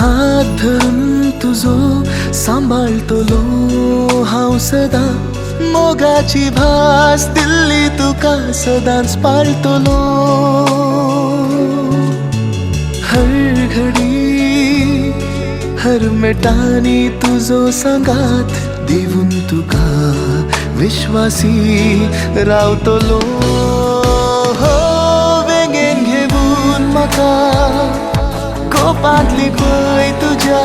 हात धरून तुझो सांभाळतलो हांव सदां मोगाची भास दिल्ली तुका सदांच पाळतलो हर घडी हर मेटांनी तुझो सांगात दिवून तुका विश्वासी रावतलो वेगेन घेवून म्हाका कोपांतली पळय तुज्या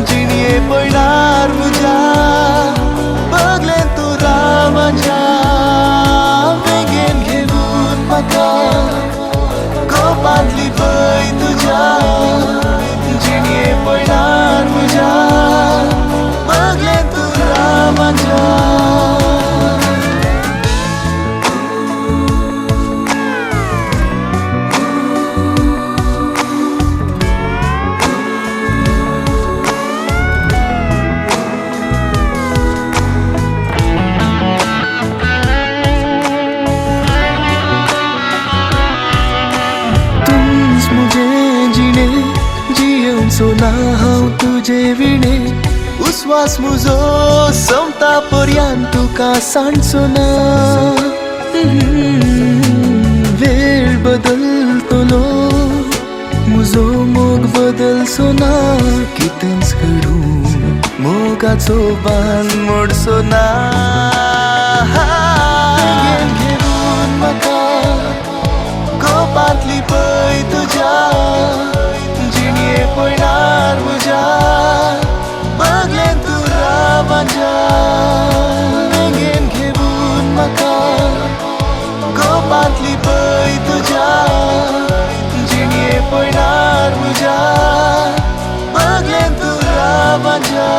जिणये पळणार म्हज्या बगलेन तूं राव म्हाज्या वेगेन घेवून म्हाका कोपांतली पळय तुज्या जिणये पळणार म्हज्या बगलेन तूं राव म्हाज्या सोना हांव तुजे विणे उस्वास म्हजो सोंपता पर्यंत तुका सांडचो ना वेळ बदलतलो म्हजो मोग बदलचो ना कितेंच घडूं मोगाचो बांद मोडचो ना घेवून म्हाका कोपांतली पळय तुज्या जिणये पळणार म्हज्या बगलेन तूं राव म्हाज्या वेगेन घेवून म्हाका कोपांतली पळय तुज्या जिणये पळणार म्हज्या बगलेन तूं राव म्हाज्या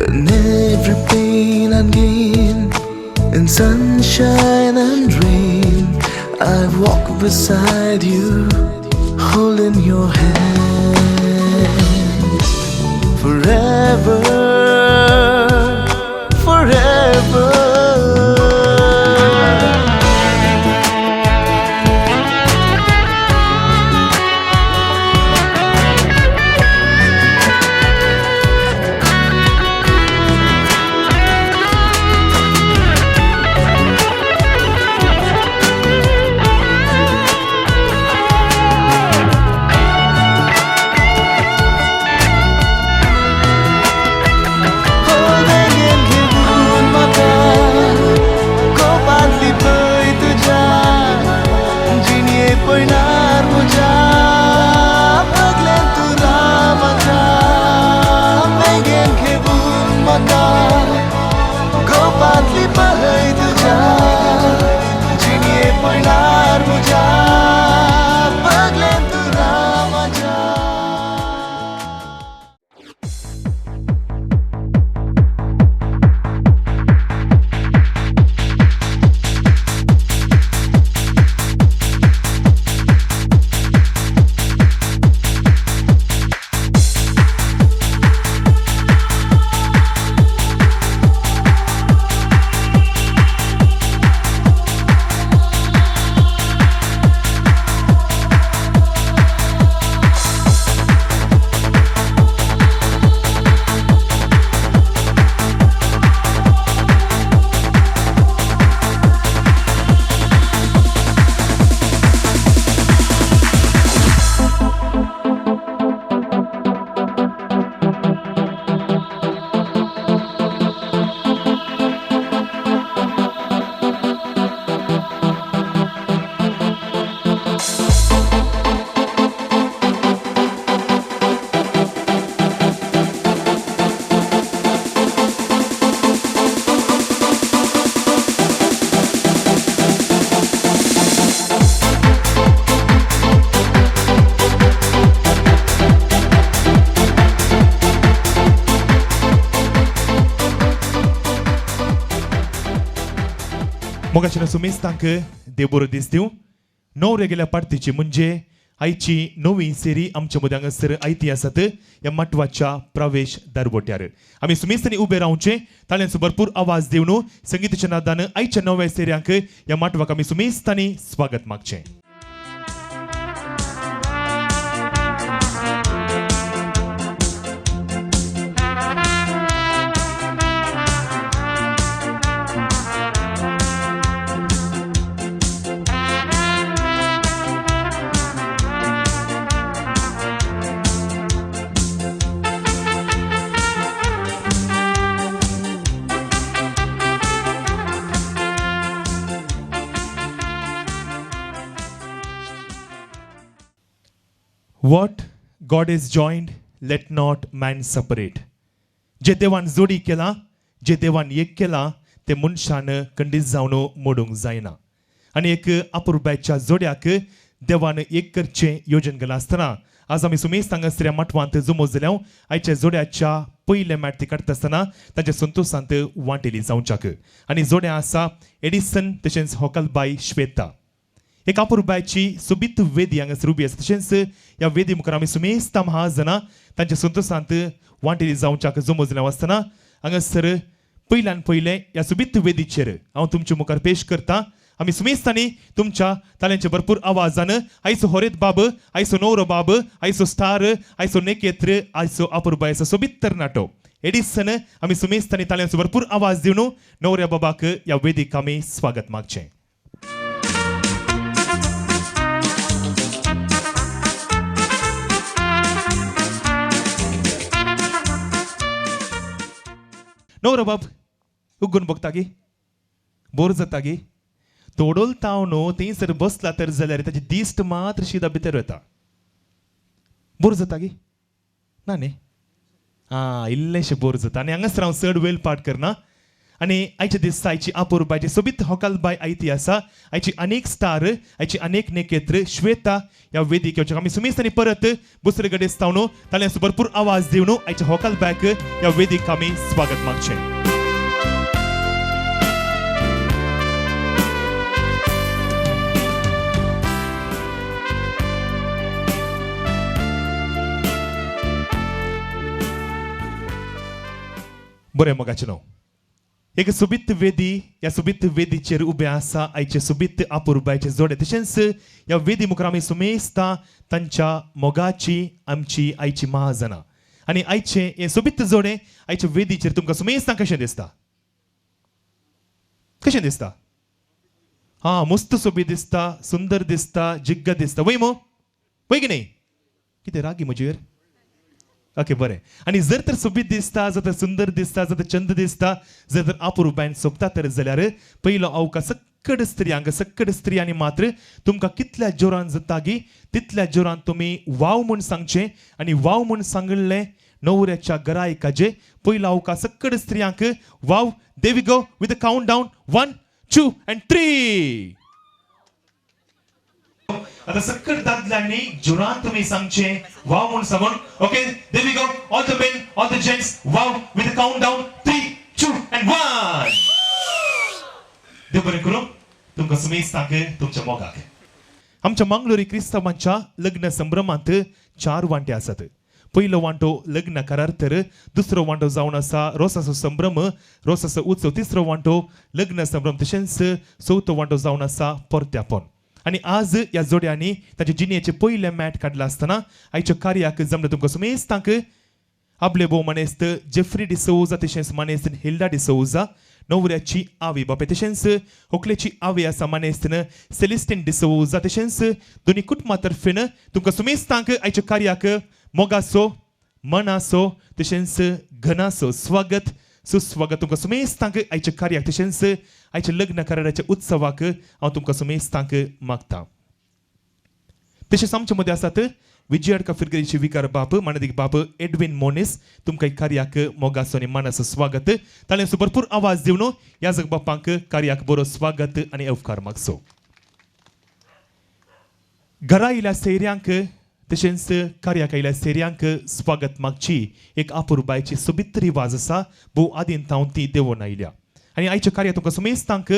And every pain and gain in sunshine and rain I've walked beside you holding your hand forever forever कोपांतली पळय तुज्या जिणये पळणार म्हज्या बगलेन तूं राव म्हाज्या Moga ci nasumiesc tancă de boră de stiu. Nou regele particip munge आयची नवी सेरी आमच्या मदीं हांगासर आयती आसात ह्या म्हत्वाच्या प्रवेश दरवट्यार आमी सुमेस्तनी उबे रावचे ताल्यांचो भरपूर आवाज दिवन संगीताच्या नादान आयच्या नव्या सेऱ्यांक ह्या म्हत्वाक आमी सुमेस्तांनी स्वागत मागचें. What God has joined, let not man separate. जे देवान जोडी केला जे देवान एक केला ते मनशान खंडीत जावन मोडूंक जायना. आनी एक अपुरबायच्या जोड्याक देवान एक करचें योजन केलां आसतना आज आमी सुमेस्त हांगासर मठवांत जमो जाल्यार आयच्या जोड्याच्या पयले मॅट ती काडटा आसतना ताच्या संतोशांत वांटेली जावच्याक. आनी जोड्या आसा एडिसन तशेंच होकलबाई श्वेता. एक अपुरबायची सोबीत वेदी हांगासर उबी आसा तशेंच ह्या वेदी मुखार आमी सुमेस्त महाजना तांच्या संतोशांत वांटेली जावच्याक जमो जाल्यार आसतना हांगासर पयल्यान पयले ह्या सोबीत वेदीचेर हांव तुमच्या मुखार पेश करतां. आमी सुमेस्तांनी तुमच्या ताल्यांच्या भरपूर आवाजान आयचो होरेत बाब आयचो नवरो बाब आयचो स्टार आयचो नेकेत्र आयचो अपुरबायचो सोबीत तरणाटो एडिसन आमी सुमेस्तांनी ताल्यांचो भरपूर आवाज दिवन नवऱ्या बाबाक ह्या वेदीक आमी स्वागत मागचें. नवरो बाब उगून बघता गी बोर जाता गी तोडोल ताव न्हू थंयसर बसला तर जाल्यार ताची दिश्ट मात्र शिदा भितर वता. बोर जाता गी ना न्ही इल्लेशें बोर जाता. आनी हांगासर हांव चड वेळ पाठ करना आनी आयच्या दिसा आयची अपुरबायची सोबीत होकलबाय आयती आसा आयची अनेक स्टार आयची अनेक नेकेत्र श्वेता ह्या वेदीक येवच्याक आमी सुमेस्तांनी परत बुसरे कडेन तावन ताल्यांचो भरपूर आवाज दिवन आयच्या होकलबायक ह्या वेदीक आमी स्वागत मागचें. बरें मोगाचें न्हू एक सुबीत वेदी ह्या सुबीत वेदीचेर उबे आसा आयचे सुबीत अपुरबायचे जोडे तशेंच ह्या वेदी मुखार आमी सुमेस्तां तांच्या मोगाची आमची आयची महाजना आनी आयचे हे सुबीत जोडे आयचे वेदीचेर तुमकां सुमेस्तां कशें दिसता कशें दिसता मस्त सोबीत दिसता सुंदर दिसता जिग्ग दिसता वय मो वय की न्ही कितें रागी म्हजेर ओके बरें. आनी जर तर सोबीत दिसता जर तर सुंदर दिसता जर तर चंद दिसता जर तर अपुरबायन सोबता तर जाल्यार पयलो अवका सक्कड स्त्रियांनी मात्र तुमकां कितल्या जोरान जाता गी तितल्या जोरान तुमी वाव म्हूण सांगचें आनी वाव म्हूण सांगलें नवऱ्याच्या गरायकाचे पयलो अवका सक्कड स्त्रियांक वाव दे we go with the countdown 1 2 and 3. आता सक्कड दादल्यांनी जोरान तुम्ही सांगचे वाव म्हणून सांगून okay there we go all the men all the gents wow with the countdown 3 2 and 1. देव बरें करूं तुमकां सुमेस्तांक तुमच्या मोगाक. आमच्या मंगळुरी क्रिस्तांवांच्या लग्न संभ्रमांत 4 वांटे आसात. पयलो वांटो लग्न करार तर दुसरो वांटो जावन आसा रोसाचो संभ्रम रोसाचो उत्सव. तिसरो वांटो लग्न संभ्रम तशेंच चवथो वांटो जावन आसा परत्यापण. आनी आज ह्या जोड्यांनी ताचे जिणेचे पयले मॅट काडला आसतना आयच्या कार्याक जमले तुमकां सुमेस्तांक आपले भोव मानेस्त जेफ्री डिसोजा तशेंच मानेस्त हिल्डा डिसोजा नवऱ्याची आवय बापाय तशेंच होकलेची आवय आसा मानेस्तन सेलिस्टीन डिसोजा तशेंच दोनी कुटुंबा तर्फेन तुमकां सुमेस्तांक आयच्या कार्याक मोगाचो मनाचो तशेंच घनाचो स्वागत सुस्वागत तुमकां सुमेस्तांक आयच्या कार्याक तशेंच आयच्या लग्न कराराच्या उत्सवाक हांव तुमकां सुमेस्तांक मागतां. तशेंच आमचे मदीं आसात विजयाडका फिरगरीचे विकार बाप मानदीक बाप एडविन मोनिस तुमकां कार्याक मोगाचो आनी मानाचो स्वागत ताल्यांचो भरपूर आवाज दिवन ह्या जग बापांक कार्याक बरो स्वागत आनी उपकार मागचो. घरा आयिल्ल्या सैऱ्यांक तशेंच कार्याक आयिल्ल्या सैऱ्यांक स्वागत मागची एक अपुरबायची सोबीत रिवाज आसा भोव आदीन तावन ती देंवोन आयल्या आनी आयच्या कार्याक तुमकां सुमेस्तांक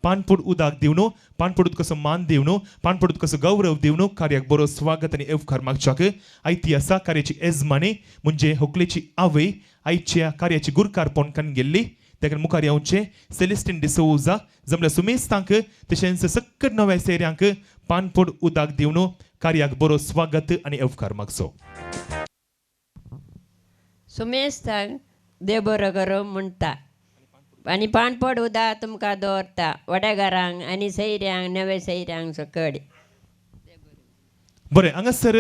पानपोड उदाक दिवन पानपोडूत कसो मान दिवन पानपोडूत कसो गौरव दिवन कार्याक बरो स्वागत आनी येवकार मागच्याक आयती आसा कार्याची येजमानी म्हणजे होकलेची आवय आयच्या कार्याची गुरकारपण करून गेल्ली तेका मुखार येवचे सेलेस्टीन डिसोजा जमल्या सुमेस्तांक तशेंच सक्कट नव्या सेऱ्यांक पानपोड उदाक दिवन कार्याक बरो स्वागत आनी येवकार मागचो सुमेस्तांक देव बरो करो म्हणटा आनी पानपड उदक तुमकां दवरता वड्या घरांक आनी सैऱ्यांक नव्या सैऱ्यांक सकड बरें हांगासर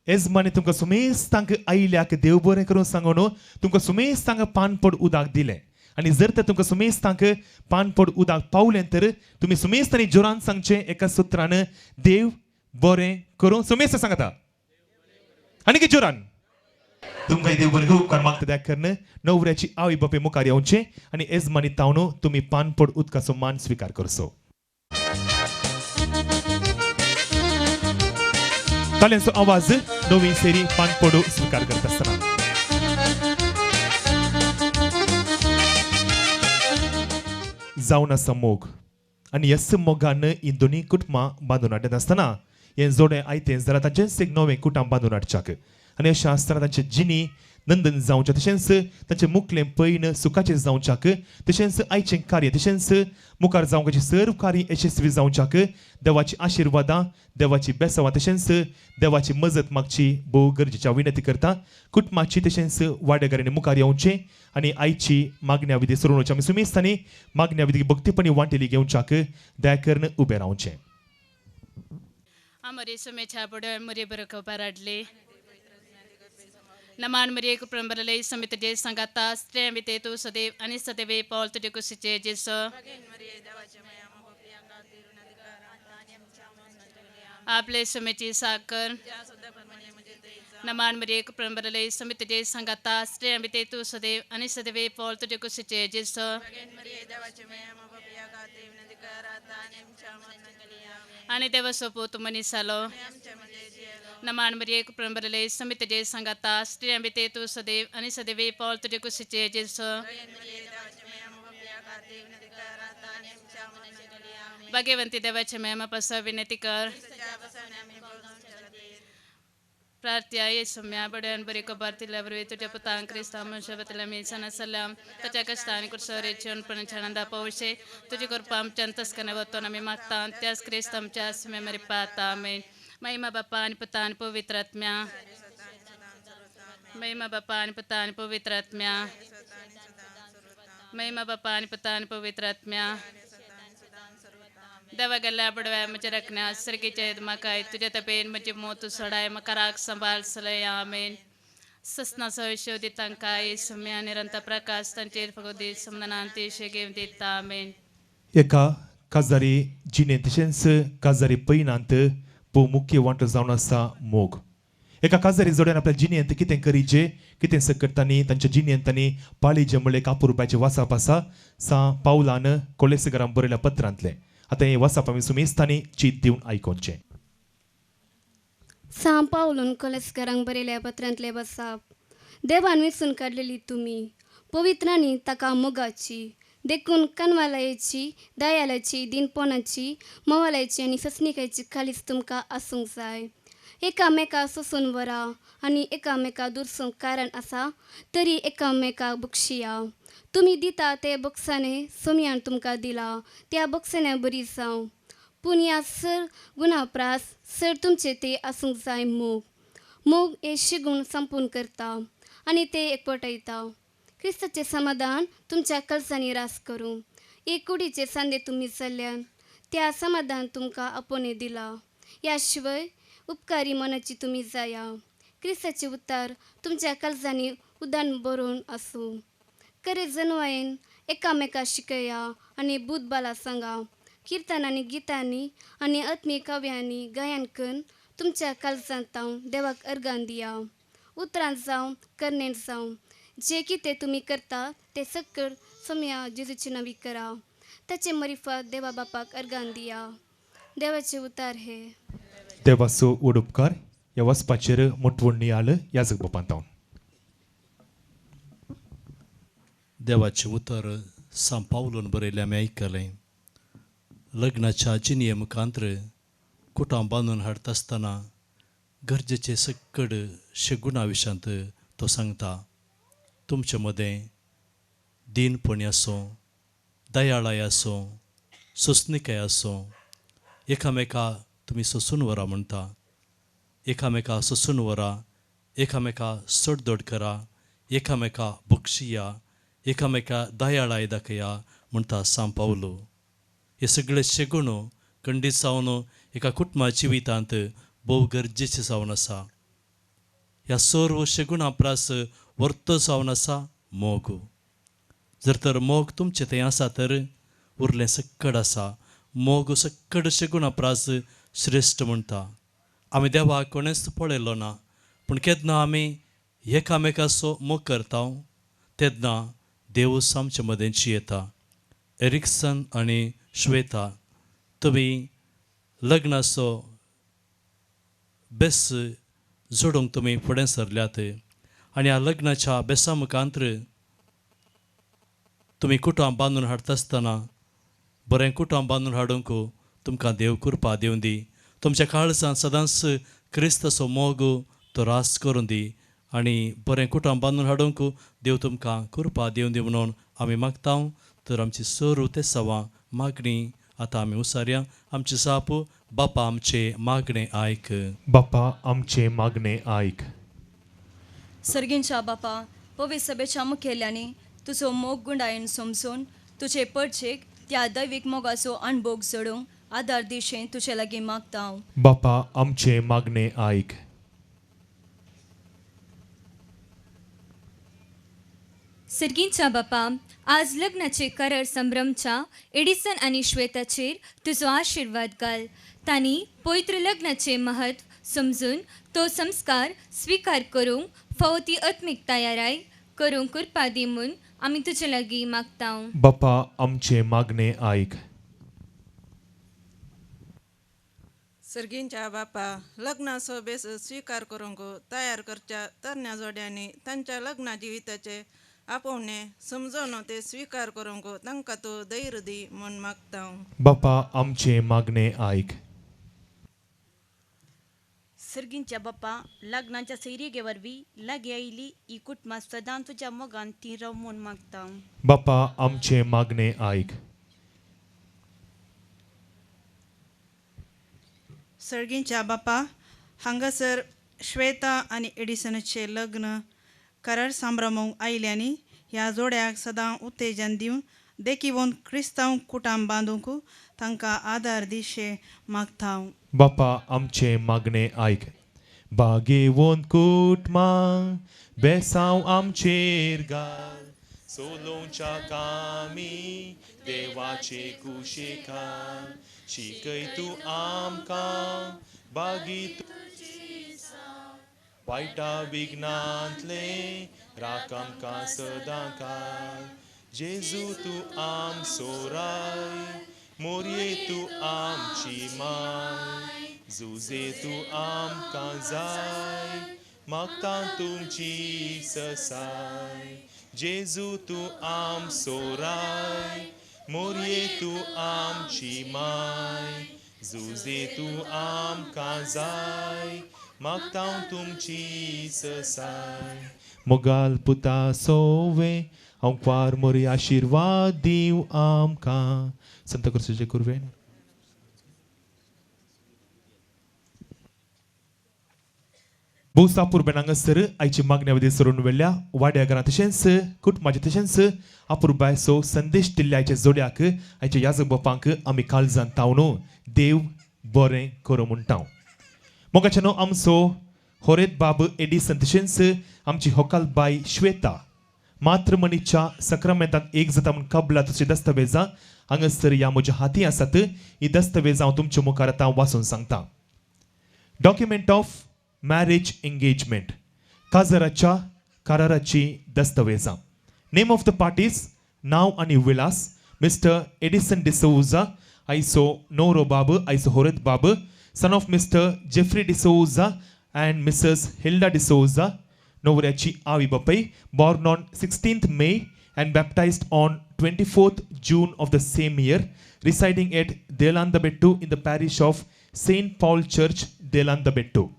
येजमानी तुमकां सुमेस्तांक आयल्याक देव बरें करून सांगून तुमकां सुमेस्तांक पानपड उदक दिलें आनी जर तर तुमकां सुमेस्तांक पानपड उदक पावलें तर तुमी सुमेस्त आनी जोरान सांगचें एका सुत्रान देव बरें करून सुमेस्त सांगता आनी कितें जोरान तुमकां देव बरें करून उपकार मागता त्या कारण नवऱ्याची आवय बापूय मुखार येवचें आनी येजमानी तावन तुमी पानपड उदकाचो मान स्विकार करचो ताल्यांचो आवाज नवी सेरी पानपड स्विकार करता आसतना जावन आसा मोग आनी ह्याच मोगान ही दोनी कुटुंबां बांदून हाडत आसतना हें जोडें आयतें जाल्यार तांचेंच एक नवें कुटुंब बांदून हाडच्याक आनी अशें आसतना तांचे जिणी नंदन जावचें तशेंच तांचें मुखलें पैन सुखाचें जावच्याक तशेंच आयचें कार्य तशेंच मुखार जावपाचें सर्व कार्य यशस्वी जावच्याक देवाची आशिर्वादां देवाची बेसांवां तशेंच देवाची मजत मागची भोव गरजेची विनंती करता कुटुंबाची तशेंच वाडेकारांनी मुखार येवचें आनी आयची मागण्या विधी सुरू आमी सुमेस्तांनी मागण्या विधी भक्तीपणी वांटेली घेवच्याक दयाकरण उबें रावचें आमरे सुमेछा बड़ मरे बरको पाराडले नमान मरे एक प्रंबरले समित जे संगाता स्त्रे मिते तो सदैव आणि सदैव पौल तुझे को सिचे जिस आपले सुमेची साकर नमान मरे एक प्रंबरले समित जे संगाता स्त्रे मिते तो सदैव आणि सदैव पौल तुझे को सिचे जिस आणि देव सोपो मनी सालो नमान मरी एक प्रंबरले समित जे संगाता स्त्री अंबिते तू सदैव आणि सदैव पौल तुझे को सिचे जिस भाग्यवंती देवाचे महिमा पस विनती कर प्रार्थ्या येसु म्या बड्यान बरी कबारती लवरवे तुझ्या पुतां क्रिस्ता मनशबतला मी सना सलाम त्याच्या कष्टाने कुरसोरे चन पण छानंदा पौशे तुझी कृपा आमच्या तस्कने वतो नमी मागता त्यास क्रिस्तामच्या स्मे मरी पाता आमेन महिमा बापा आणि पुता आणि पवित्र आत्म्या महिमा बापा आणि पुता आणि पवित्र आत्म्या महिमा बापा आणि पुता आणि पवित्र आत्म्या देवा गल्ल्या बडव्या म्हणजे रखण्या सरकीच्या मकाय तुझ्या तपेन म्हणजे मोतू सोडाय मकाराक संभाल सलय आमेन ससना सविशोदितांकाय सम्या निरंतर प्रकाश तांचेर फगोदी समनांती शेगेव दिता आमेन एका काजारी जिने तशेंच काजारी पैनांत भोव मुख्य वांटो जावन आसा मोग एका काजारी जोड्यान आपल्या जिणेंत कितें करीचे कितें सकतांनी तांच्या जिणेंतांनी पाळी जे म्हणले कापूरबाचे वासाप आसा सा पावलान कोलेसगरान बरयल्या पत्रांतले आतां हें वासाप आमी सुमेस्तांनी चीत दिवन आयकोवचें सा पावलून कोलेसकरांक बरयल्या पत्रांतले बसाप देवान वेचून काडलेली तुमी पवित्रांनी ताका मोगाची देखून कनवालयाची दयालाची दिनपणाची मोवालायची आनी ससनिकायची खालीच तुमकां आसूंक जाय एकामेका सोसून वरा आनी एकामेका दुरसूंक कारण आसा तरी एकामेकाक बक्षिया तुमी दिता ते बक्षाने सोम्यान तुमकां दिला त्या बक्षाने बरी जावं पूण ह्या सर गुणाप्रास सर तुमचे ते आसूंक जाय मोग हे शिगूण संपून करता आनी ते एकवटायता क्रिस्ताचे समाधान तुमच्या कळसांनी रास करूं एक कुडीचे सांदे तुमी चल्ल्यान त्या समाधान तुमकां आपोने दिला ह्या शिवाय उपकारी मनाची तुमी जाया क्रिस्ताचे उतार तुमच्या कळसांनी उदान बरोवन आसूं करे जनवायेन एकामेका शिकया आनी बुधबाला सांगा किर्तनांनी गितांनी आनी आत्मीय काव्यांनी गायन करून तुमच्या काळजांत देवाक अर्गान दिया उतरांत जावं करनेंत जावं जे कितें तुमी करता ते सकल सोम्या जेजूची नवी करा ताचे मरिफत देवा बापाक अर्गान दिया देवाचे उतार हे देवाचो व्हड उपकार ह्या वचपाचेर मोठवण नियाळ याजक बापांत देवाचे उतर सांपावलून बरयलें आमी आयकलें लग्नाच्या जिनये मुखांत्र कुटां बांदून हाडटा आसतना गरजेचे सकड शेगुणा विशांत तो सांगता तुमचे मदें दीनपणी आसूं दयाळाय आसूं सोंसणिकाय आसूं एकामेका तुमी सोंसून व्हरा म्हणटा एकामेका सोंसून व्हरा एकामेका सडधड करा एकामेका बक्षिया एकामेका दयाळाय दाखया म्हणटा सांपावलो हे सगळे शेगुणो खंडीत जावन एका कुटुंबा जिवितांत भोव गरजेचे जावन आसा ह्या सर्व शेगुणा प्रास वर्त जावन आसा मोग जर तर मोग तुमचें तें आसा तर उरलें सक्कड आसा मोग सक्कड शेगुणा प्रास श्रेश्ठ म्हणटा आमी देवाक कोणेंच पळयलो ना पूण केन्ना आमी एकामेकाचो मोग करता तेन्ना देवूच आमचे मदेंची येता एरिक्सन आनी श्वेता तुमी लग्नाचो बेस जोडूंक तुमी फुडें सरल्यात आनी ह्या लग्नाच्या बेसा मुखांत्र तुमी कुटां बांदून हाडटा आसतना बरें कुटां बांदून हाडूंक तुमकां देव कृपा दिवं दी तुमच्या काळजांत सदांच क्रिस्ताचो मोग तो रास करून दी आनी बरें कुटां बांदून हाडूंक देव तुमकां कृपा दिवं दी म्हणून आमी मागता तर आमची सर्व ते सवां मागणी आतां आमी उसारया आमचे साप बापा आमचे मागणें आयक बाप्पा आमचे मागणे आयक सर्गींच्या बापा पवित्र सभेच्या मुखेल्यांनी तुजो मोग गुंडायेन समजून तुजे परचेक त्या दैवीक मोगाचो अणभोग जोडूंक आदार दिशें तुजे लागीं मागता हांव बाप्पा आमचे मागणे आयक सर्गींच्या बापा आज लग्नाचे करार संभ्रमच्या एडिसन आनी श्वेताचेर तुजो आशिर्वाद घाल तांणी पवित्र लग्नाचे महत्व समजून तो संस्कार स्वीकार करूंक फावो ती आत्मीक तयाराय करूंक कृपा दी म्हूण आमी तुजे लागीं मागता बाप्पा आमचे मागणे आयक सर्गींच्या बापा लग्नाचो बेस स्वीकार करूंक तयार करच्या तरण्या जोड्यांनी तांच्या लग्ना जिविताचे आपोवणे समजून ते स्वीकार करूंक तांकां तूं धैर्य दी म्हूण मागता बाप्पा आमचे मागणे आयक सर्गींच्या बाप्पा लग्नाच्या सैरिगे वरवीं लागी आयली ही कुटुंबां सदां तुज्या मोगान ती राव म्हूण मागता बाप्पा आमचे मागणे आयक सर्गींच्या बापा हांगासर श्वेता आनी एडिसनाचें लग्न करार संभ्रमूंक आयल्यांनी ह्या जोड्याक सदां उत्तेजन दिवन देखीवन क्रिस्तांव कुटां बांदूंक तांकां आदार दिशे मागता बाप्पा आमचे मागणे आयक बागेवोन कुटमा बेसांव आमचेर घाल सोलोवच्या कामी देवाचे कुशेकार शिकय तूं आमकां बागी वायटा विघ्नांतले राख आमकां सदां काल जेजू तूं आम सोराय मोरये तूं आमची माय झुजे तूं आमकां जाय मागता तुमची ससाय जेजू तूं आम सोराय मोरये तूं आमची माय झुजे तूं आमकां जाय मागता तुमची ससाय मोगाल पुता सोवे हांव क्वार मोरी आशिर्वाद दिव आमकां संत क्रुसीचे कुरवेन भोवसापूर बेनांगसर आयची मागण्या वदी सरून वेल्ल्या वाड्या घरां तशेंच कुटुंबाचे तशेंच अपुरबायचो संदेश दिल्ल्या आयच्या जोड्याक आयच्या याजक बापांक आमी काळजांत तावनो देव बरें करूं म्हणटा मोगाच्यानो आमचो होरेत बाब एडिसन तशेंच आमची होकाल बाय श्वेता मातृमणीच्या सक्रामेंतांत एक जाता म्हूण कबला तुजी दस्तावेजां हांगासर ह्या म्हज्या हाती आसात ही दस्तावेजां हांव तुमच्या मुखार आतां वाचून सांगता डॉक्युमेंट ऑफ मॅरेज एंगेजमेंट काजराच्या कराराची दस्तावेजां नेम ऑफ द पार्टीज नांव आनी विलास मिस्टर एडिसन डिसोजा आयचो नवरो बाब आयचो होरेत बाब son of Mister Jeffrey D'Souza and Mrs. Hilda D'Souza, नवऱ्याची आवी बापाय, born on 16th May and baptized on 24th June of the same year, residing at Delandabettu in the parish of St. Paul Church, Delandabettu.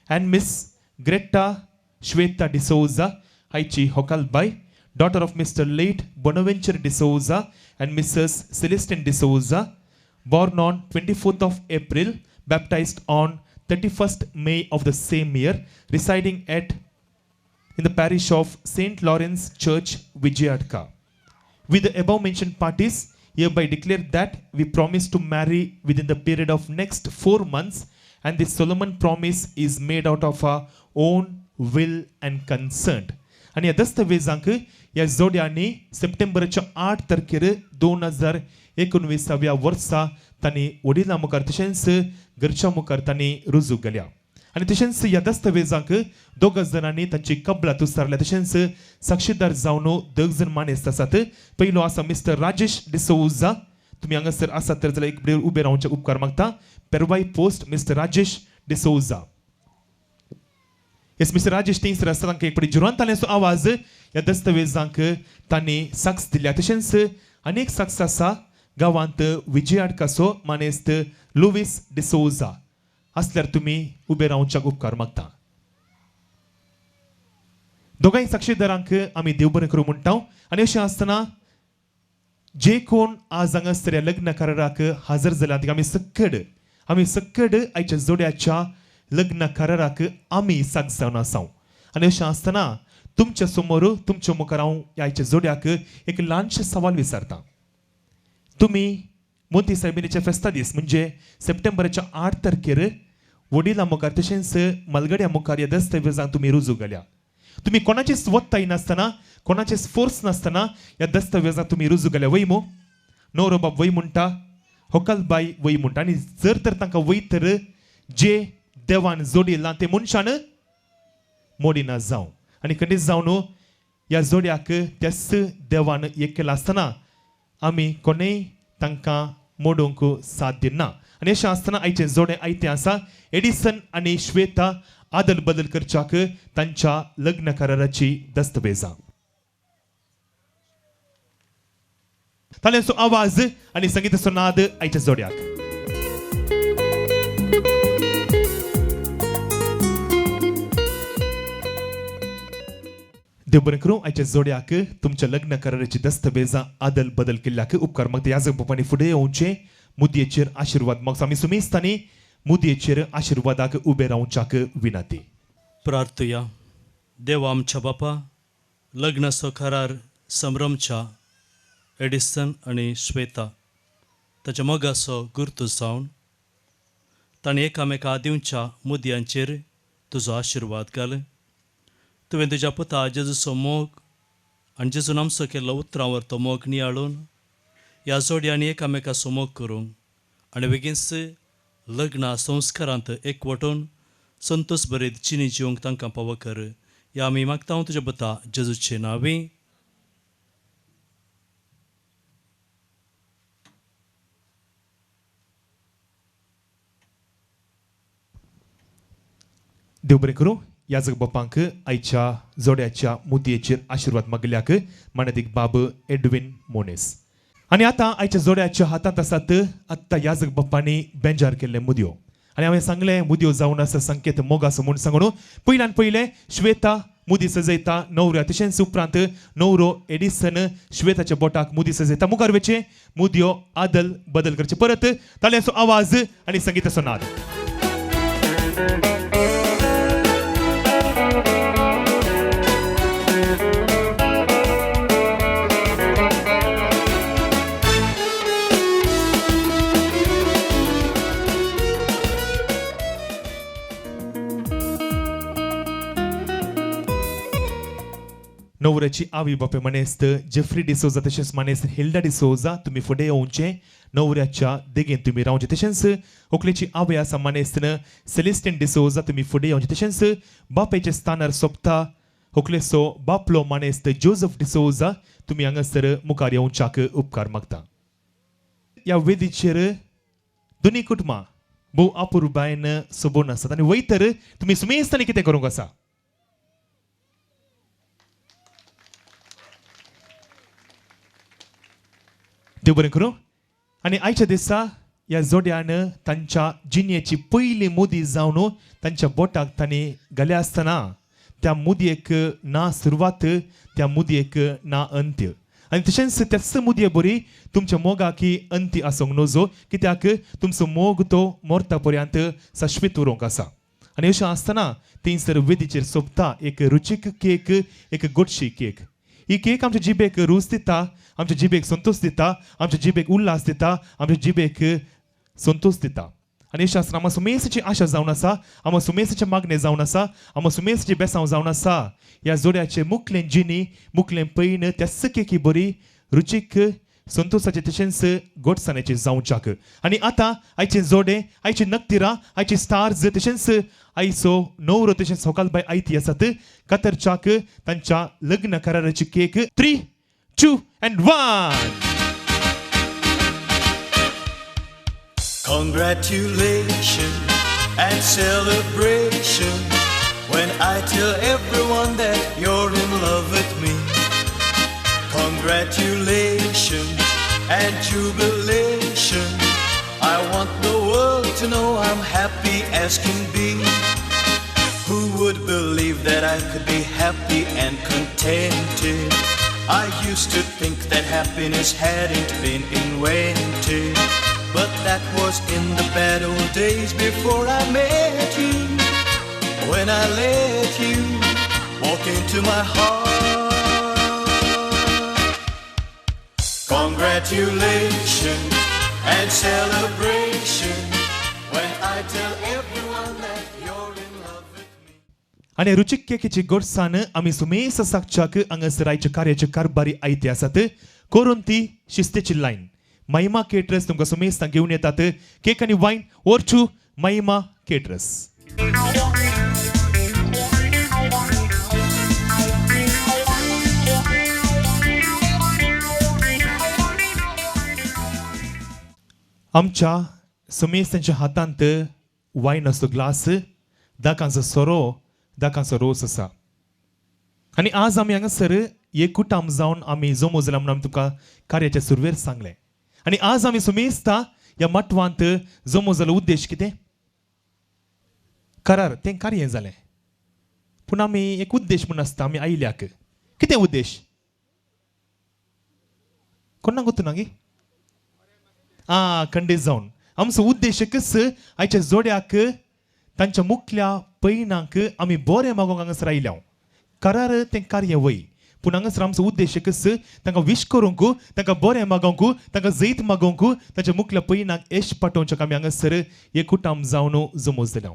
And Miss Greta Shweta D'Souza Haichi Hokalbai, daughter of Mr. late Bonaventure D'Souza and Mrs. Celestine D'Souza, born on 24th of April, baptized on 31st May of the same year, residing at in the parish of St. Lawrence Church, Vijayadka. With the above mentioned parties, hereby declare that we promise to marry within the period of next 4 months, and this solemn promise is made out of our own will and consent. आणि या दस्तवेजांक या जोड्यांनी सप्टेंबरच्या 8 तारखेर 2019 वर्सा तांणी वडिलां मुखार तशेंच घरच्या मुखार तांणी रुजू केल्या. आणि तशेंच या दस्तवेजांक दोग जाणांनी तांची कबलात उस्तारल्या. तशेंच साक्षीदार जावन दोग जण मानेस्त आसात. पयलो आसा मिस्टर राजेश डिसोजा. तुम्ही हांगासर आसात तर जाल्यार एक वेळ उबे रावचे उपकार मागता. Perwai post mister Rajesh D'Souza. Yes, Mr. Rajesh Tinsra आसतात एक पडी जुरान तालेंचो आवाज या दस्तवेजांक तांणी साक्ष दिल्या. तशेंच अनेक साक्ष आसा गांवांत विजयाडकाचो मानेस्त लुईस डिसोजा असल्यार तुम्ही उबे रावच्याक उपकार मागता. दोगांय साक्षीदारांक आमी देव बरें करूं म्हणटा. आनी अशें आसतना जे कोण आज हांगासर ह्या लग्न कराराक हजर जाल्यात आमी सकड आयच्या जोड्याच्या लग्न कराराक आमी साक्ष जावन आसां. आनी अशें आसतना तुमच्या समोर तुमच्या मुखार हांव आयच्या जोड्याक एक ल्हानशें सवाल विचारता. तुम्ही मोती सायबिणीच्या फेस्ता दीस म्हणजे सप्टेंबराच्या 8 तारखेर वडिलां मुखार तशेंच मलगड्या मुखार ह्या दस्तवेजांक तुम्ही रुजू केल्या. तुम्ही कोणाचेच वत्ताय नासतना कोणाचेच फोर्स नासतना ह्या दस्तवेजांक तुम्ही रुजू केल्या. वय मो न्हवरो बाब वय म्हणटा, होकालबाई वय म्हणटा. आनी जर तर तांकां वय तर जे देवान जोडिल्लां ते मनशान मोडिना जावं. आनी खंडीत जावन ह्या जोड्याक त्याच देवान एक केला आसतना आमी कोणेय तांकां मोडूंक साध्य ना. आनी अशें आसतना आयचें जोडें आयतें आसा. एडिसन आनी श्वेता आदल बदल करच्याक तांच्या लग्न कराराची दस्तवेजां. ताल्यांचो आवाज आनी संगीताचो नाद आयच्या जोड्याक. देव बरें करूं. आयच्या जोड्याक तुमच्या लग्न कराराची दस्तवेजां आदल बदल केल्ल्याक उपकार मागता. ह्या बापांनी फुडें येवचें मुदयेचेर आशिर्वाद मागता. आमी सुमेस्तांनी मुदयेचेर आशिर्वादाक उबे रावच्याक विनंती. प्रार्थया. देव आमच्या बापा, लग्नाचो करार संभ्रमच्या एडिसन आनी श्वेता ताच्या मोगाचो गुर्तू जावन ताणें एकामेका दिवच्या मुदयांचेर तुजो आशिर्वाद घाल. तुवें तुज्या पुता जेजूचो मोग आनी जेजून आमचो केल्लो उतरांवर तो मोग नियाळून ह्या जोड्यांनी एकामेकाचो मोग करूंक आनी बेगीनच लग्ना संस्कारांत एकवटून संतोश बरेत चिनी जिवंक तांकां पाव कर. ह्या आमी मागता तुज्या पुता जेजूचे नांवी. देव बरें करूं. याजक बापांक आयच्या जोड्याच्या मुदयेचेर आशिर्वाद मागल्याक मानदीक बाब एडविन मोनेस. आनी आतां आयच्या जोड्याच्या हातांत आसात आत्तां याजक बापांनी बेंजार केल्ले मुदयो. आनी हांवें सांगलें मुदयो जावन आसा संकेत मोगाचो म्हूण सांगून. पयल्यान पयलें श्वेता मुदी सजयता न्हवऱ्या. तशेंच उपरांत न्हवरो एडिसन श्वेताच्या बोटाक मुदी सजयता. मुखार वेचे मुदयो आदल बदल करचे. परत ताल्यांचो आवाज आनी संगीताचो नाद. न्हवऱ्याची आवय बापूय मानेस्त जेफ्री डिसोजा तशेंच मानेस्त हिल्डा डिसोजा तुम्ही फुडें येवचें. न्हवऱ्याच्या देगेन तुम्ही रावचें. तशेंच व्हंकलेची आवय आसा मानेस्त सेलेस्टीन डिसोजा तुम्ही फुडें येवचें. तशेंच बापायच्या स्थानार सोंपता व्हंकलेचो बापलो मानेस्त जोझफ डिसोजा तुम्ही हांगासर मुखार येवच्याक उपकार मागता. ह्या वेदीचेर दोनी कुटुंबां भोव आपुरबायेन सोबून आसात. आनी वयतर तुम्ही सुमेस्तांनी कितें करूंक आसा. देव बरें करूं. आनी आयच्या दिसा ह्या जोड्यान तांच्या जिणेची पयली मुदी जावन तांच्या बोटाक तांणी घाल्या आसतना त्या मुदयेक ना सुरवात, त्या मुदयेक ना अंत्य. आनी तशेंच त्याच मुदये बरी तुमच्या मोगाकी अंती आसूंक नजो, कित्याक तुमचो मोग तो मोर्ता पर्यंत शाश्वत उरोंक आसा. आनी अशें आसतना थंयसर वेदीचेर सोंपता एक रुचीक केक, एक गोडशी केक. ही केक आमच्या जिबेक रूच दिता, आमच्या जिबेक संतोष दिता, आमच्या जिबेक उल्हास दिता, आमच्या जिबेक संतोष दिता. आनी अशें आसतना आमकां सुमेसाची आशा जावन आसा, आमकां सुमेसाचें मागणें जावन आसा, आमकां सुमेसाचें बेसांव जावन आसा. ह्या जोड्याचें मुखलें जिणी, मुखलें पैन त्याच केकी बरी रुचीक संतोषाचें तशेंच गोडसाणेचें जावच्याक. आनी आतां आयचें जोडें, आयची नक्तिरां, आयची स्टार्स तशेंच आयचो नवरो तशेंच सकाळबाय आयती आसात कातरच्याक तांच्या लग्न कराराची cake. 3, 2 and 1. Congratulations and celebration when I tell everyone that you're in love with me. Congratulations and jubilation. I want the world to know I'm happy as can be. Who would believe that I could be happy and contented? I used to think that happiness hadn't been invented, but that was in the bad old days before I met you. When I let you walk into my heart. Congratulations and celebration when I tell everyone that you're in love with me. आनी रुचीक केकीची गोडसाण आमी सुमेस सागच्याक हांगासर आयच्या कार्याचे कारबारी आयते आसात. कोरोंती शिस्तेची lion. महिमा caterers तुमकां सुमेस घेवन येतात. केक आनी वायन ओर टू महिमा केटरस. आमच्या सुमेसांच्या हातांत वायन असतो ग्लास, दाकांचो सोरो, दाकांचो रोस आसा. आनी आज आमी हांगासर एक कुटाम जावन आमी जमो जाल्यार म्हणून तुमकां कार्याच्या सुरवेर सांगलें. आनी आज आमी सुमेस्ता ह्या मटवांत जमो जालो उद्देश कितें? करार तें कार्य जालें. पूण आमी एक उद्देश म्हूण आसता आमी आयल्याक. कितें उद्देश? कोणाक गोतूना गे? खंडीत जावन आमचो उद्देश कस आयच्या जोड्याक तांच्या मुखल्या पैनाक आमी बरें मागोवंक हांगासर आयल्या. करार तें कार्य वय, पूण हांगासर आमचो उद्देश कस तांकां विश करूंक, तांकां बरें मागोवंक, तांकां जैत मागोवंक, तांच्या मुखल्या पैनाक यश पाठोवच्याक आमी हांगासर एक कुटाम जावन जमो जाल्या.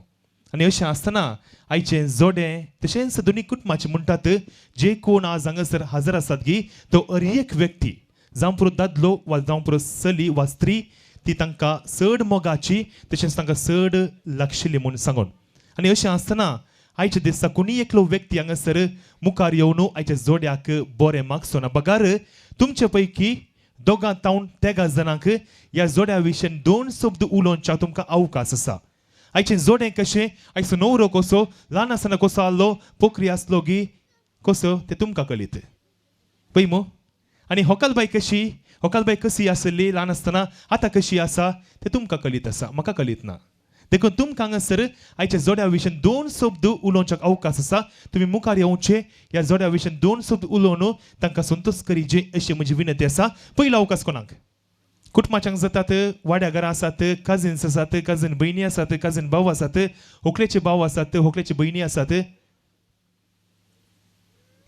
आनी अशें आसतना आयचें जोडें तशेंच दोनी कुटुंबाचें म्हणटात जे कोण आज हांगासर हजर आसात गी तो हर एक व्यक्ती जावं पुरो दादलो वा जावं पुरो चली वा स्त्री ती तांकां चड मोगाची तशेंच तांकां चड लागशिल्ली म्हूण सांगून. आनी अशें आसतना आयच्या दिसा कोणी एकलो व्यक्ती हांगासर मुखार येवन आयच्या जोड्याक बरें मागचो ना. बगार तुमचे पैकी दोगां तावन तेगा जाणांक ह्या जोड्या विशयी 2 शब्द उलोवंच्या तुमकां अवकाश आसा. आयचें जोडें कशें, आयचो नवरो कसो, ल्हान आसतना कसो आसलो, पोखरी आसलो गी कसो तें तुमकां कळीत पळय मो. आनी होकालबाई कशी, होकालबाई कशी आसली ल्हान आसतना, आतां कशी आसा तें तुमकां कळीत आसा, म्हाका कळीत ना. देखून तुमकां हांगासर आयच्या जोड्या विशयी 2 शब्द उलोवच्याक अवकाश आसा. तुमी मुखार येवचे, ह्या जोड्या विशयी 2 शब्द उलोवन तांकां संतोश करीचे अशी म्हजी विनंती आसा. पयलो अवकाश कोणाक? कुटुंबाच्यांक जातात, वाड्या घरां आसात, कजिन्स आसात, कजिन भयणी आसात, कजिन भाव आसात, व्हंकलेचे भाव आसात, व्हंकलेची भयणी आसात.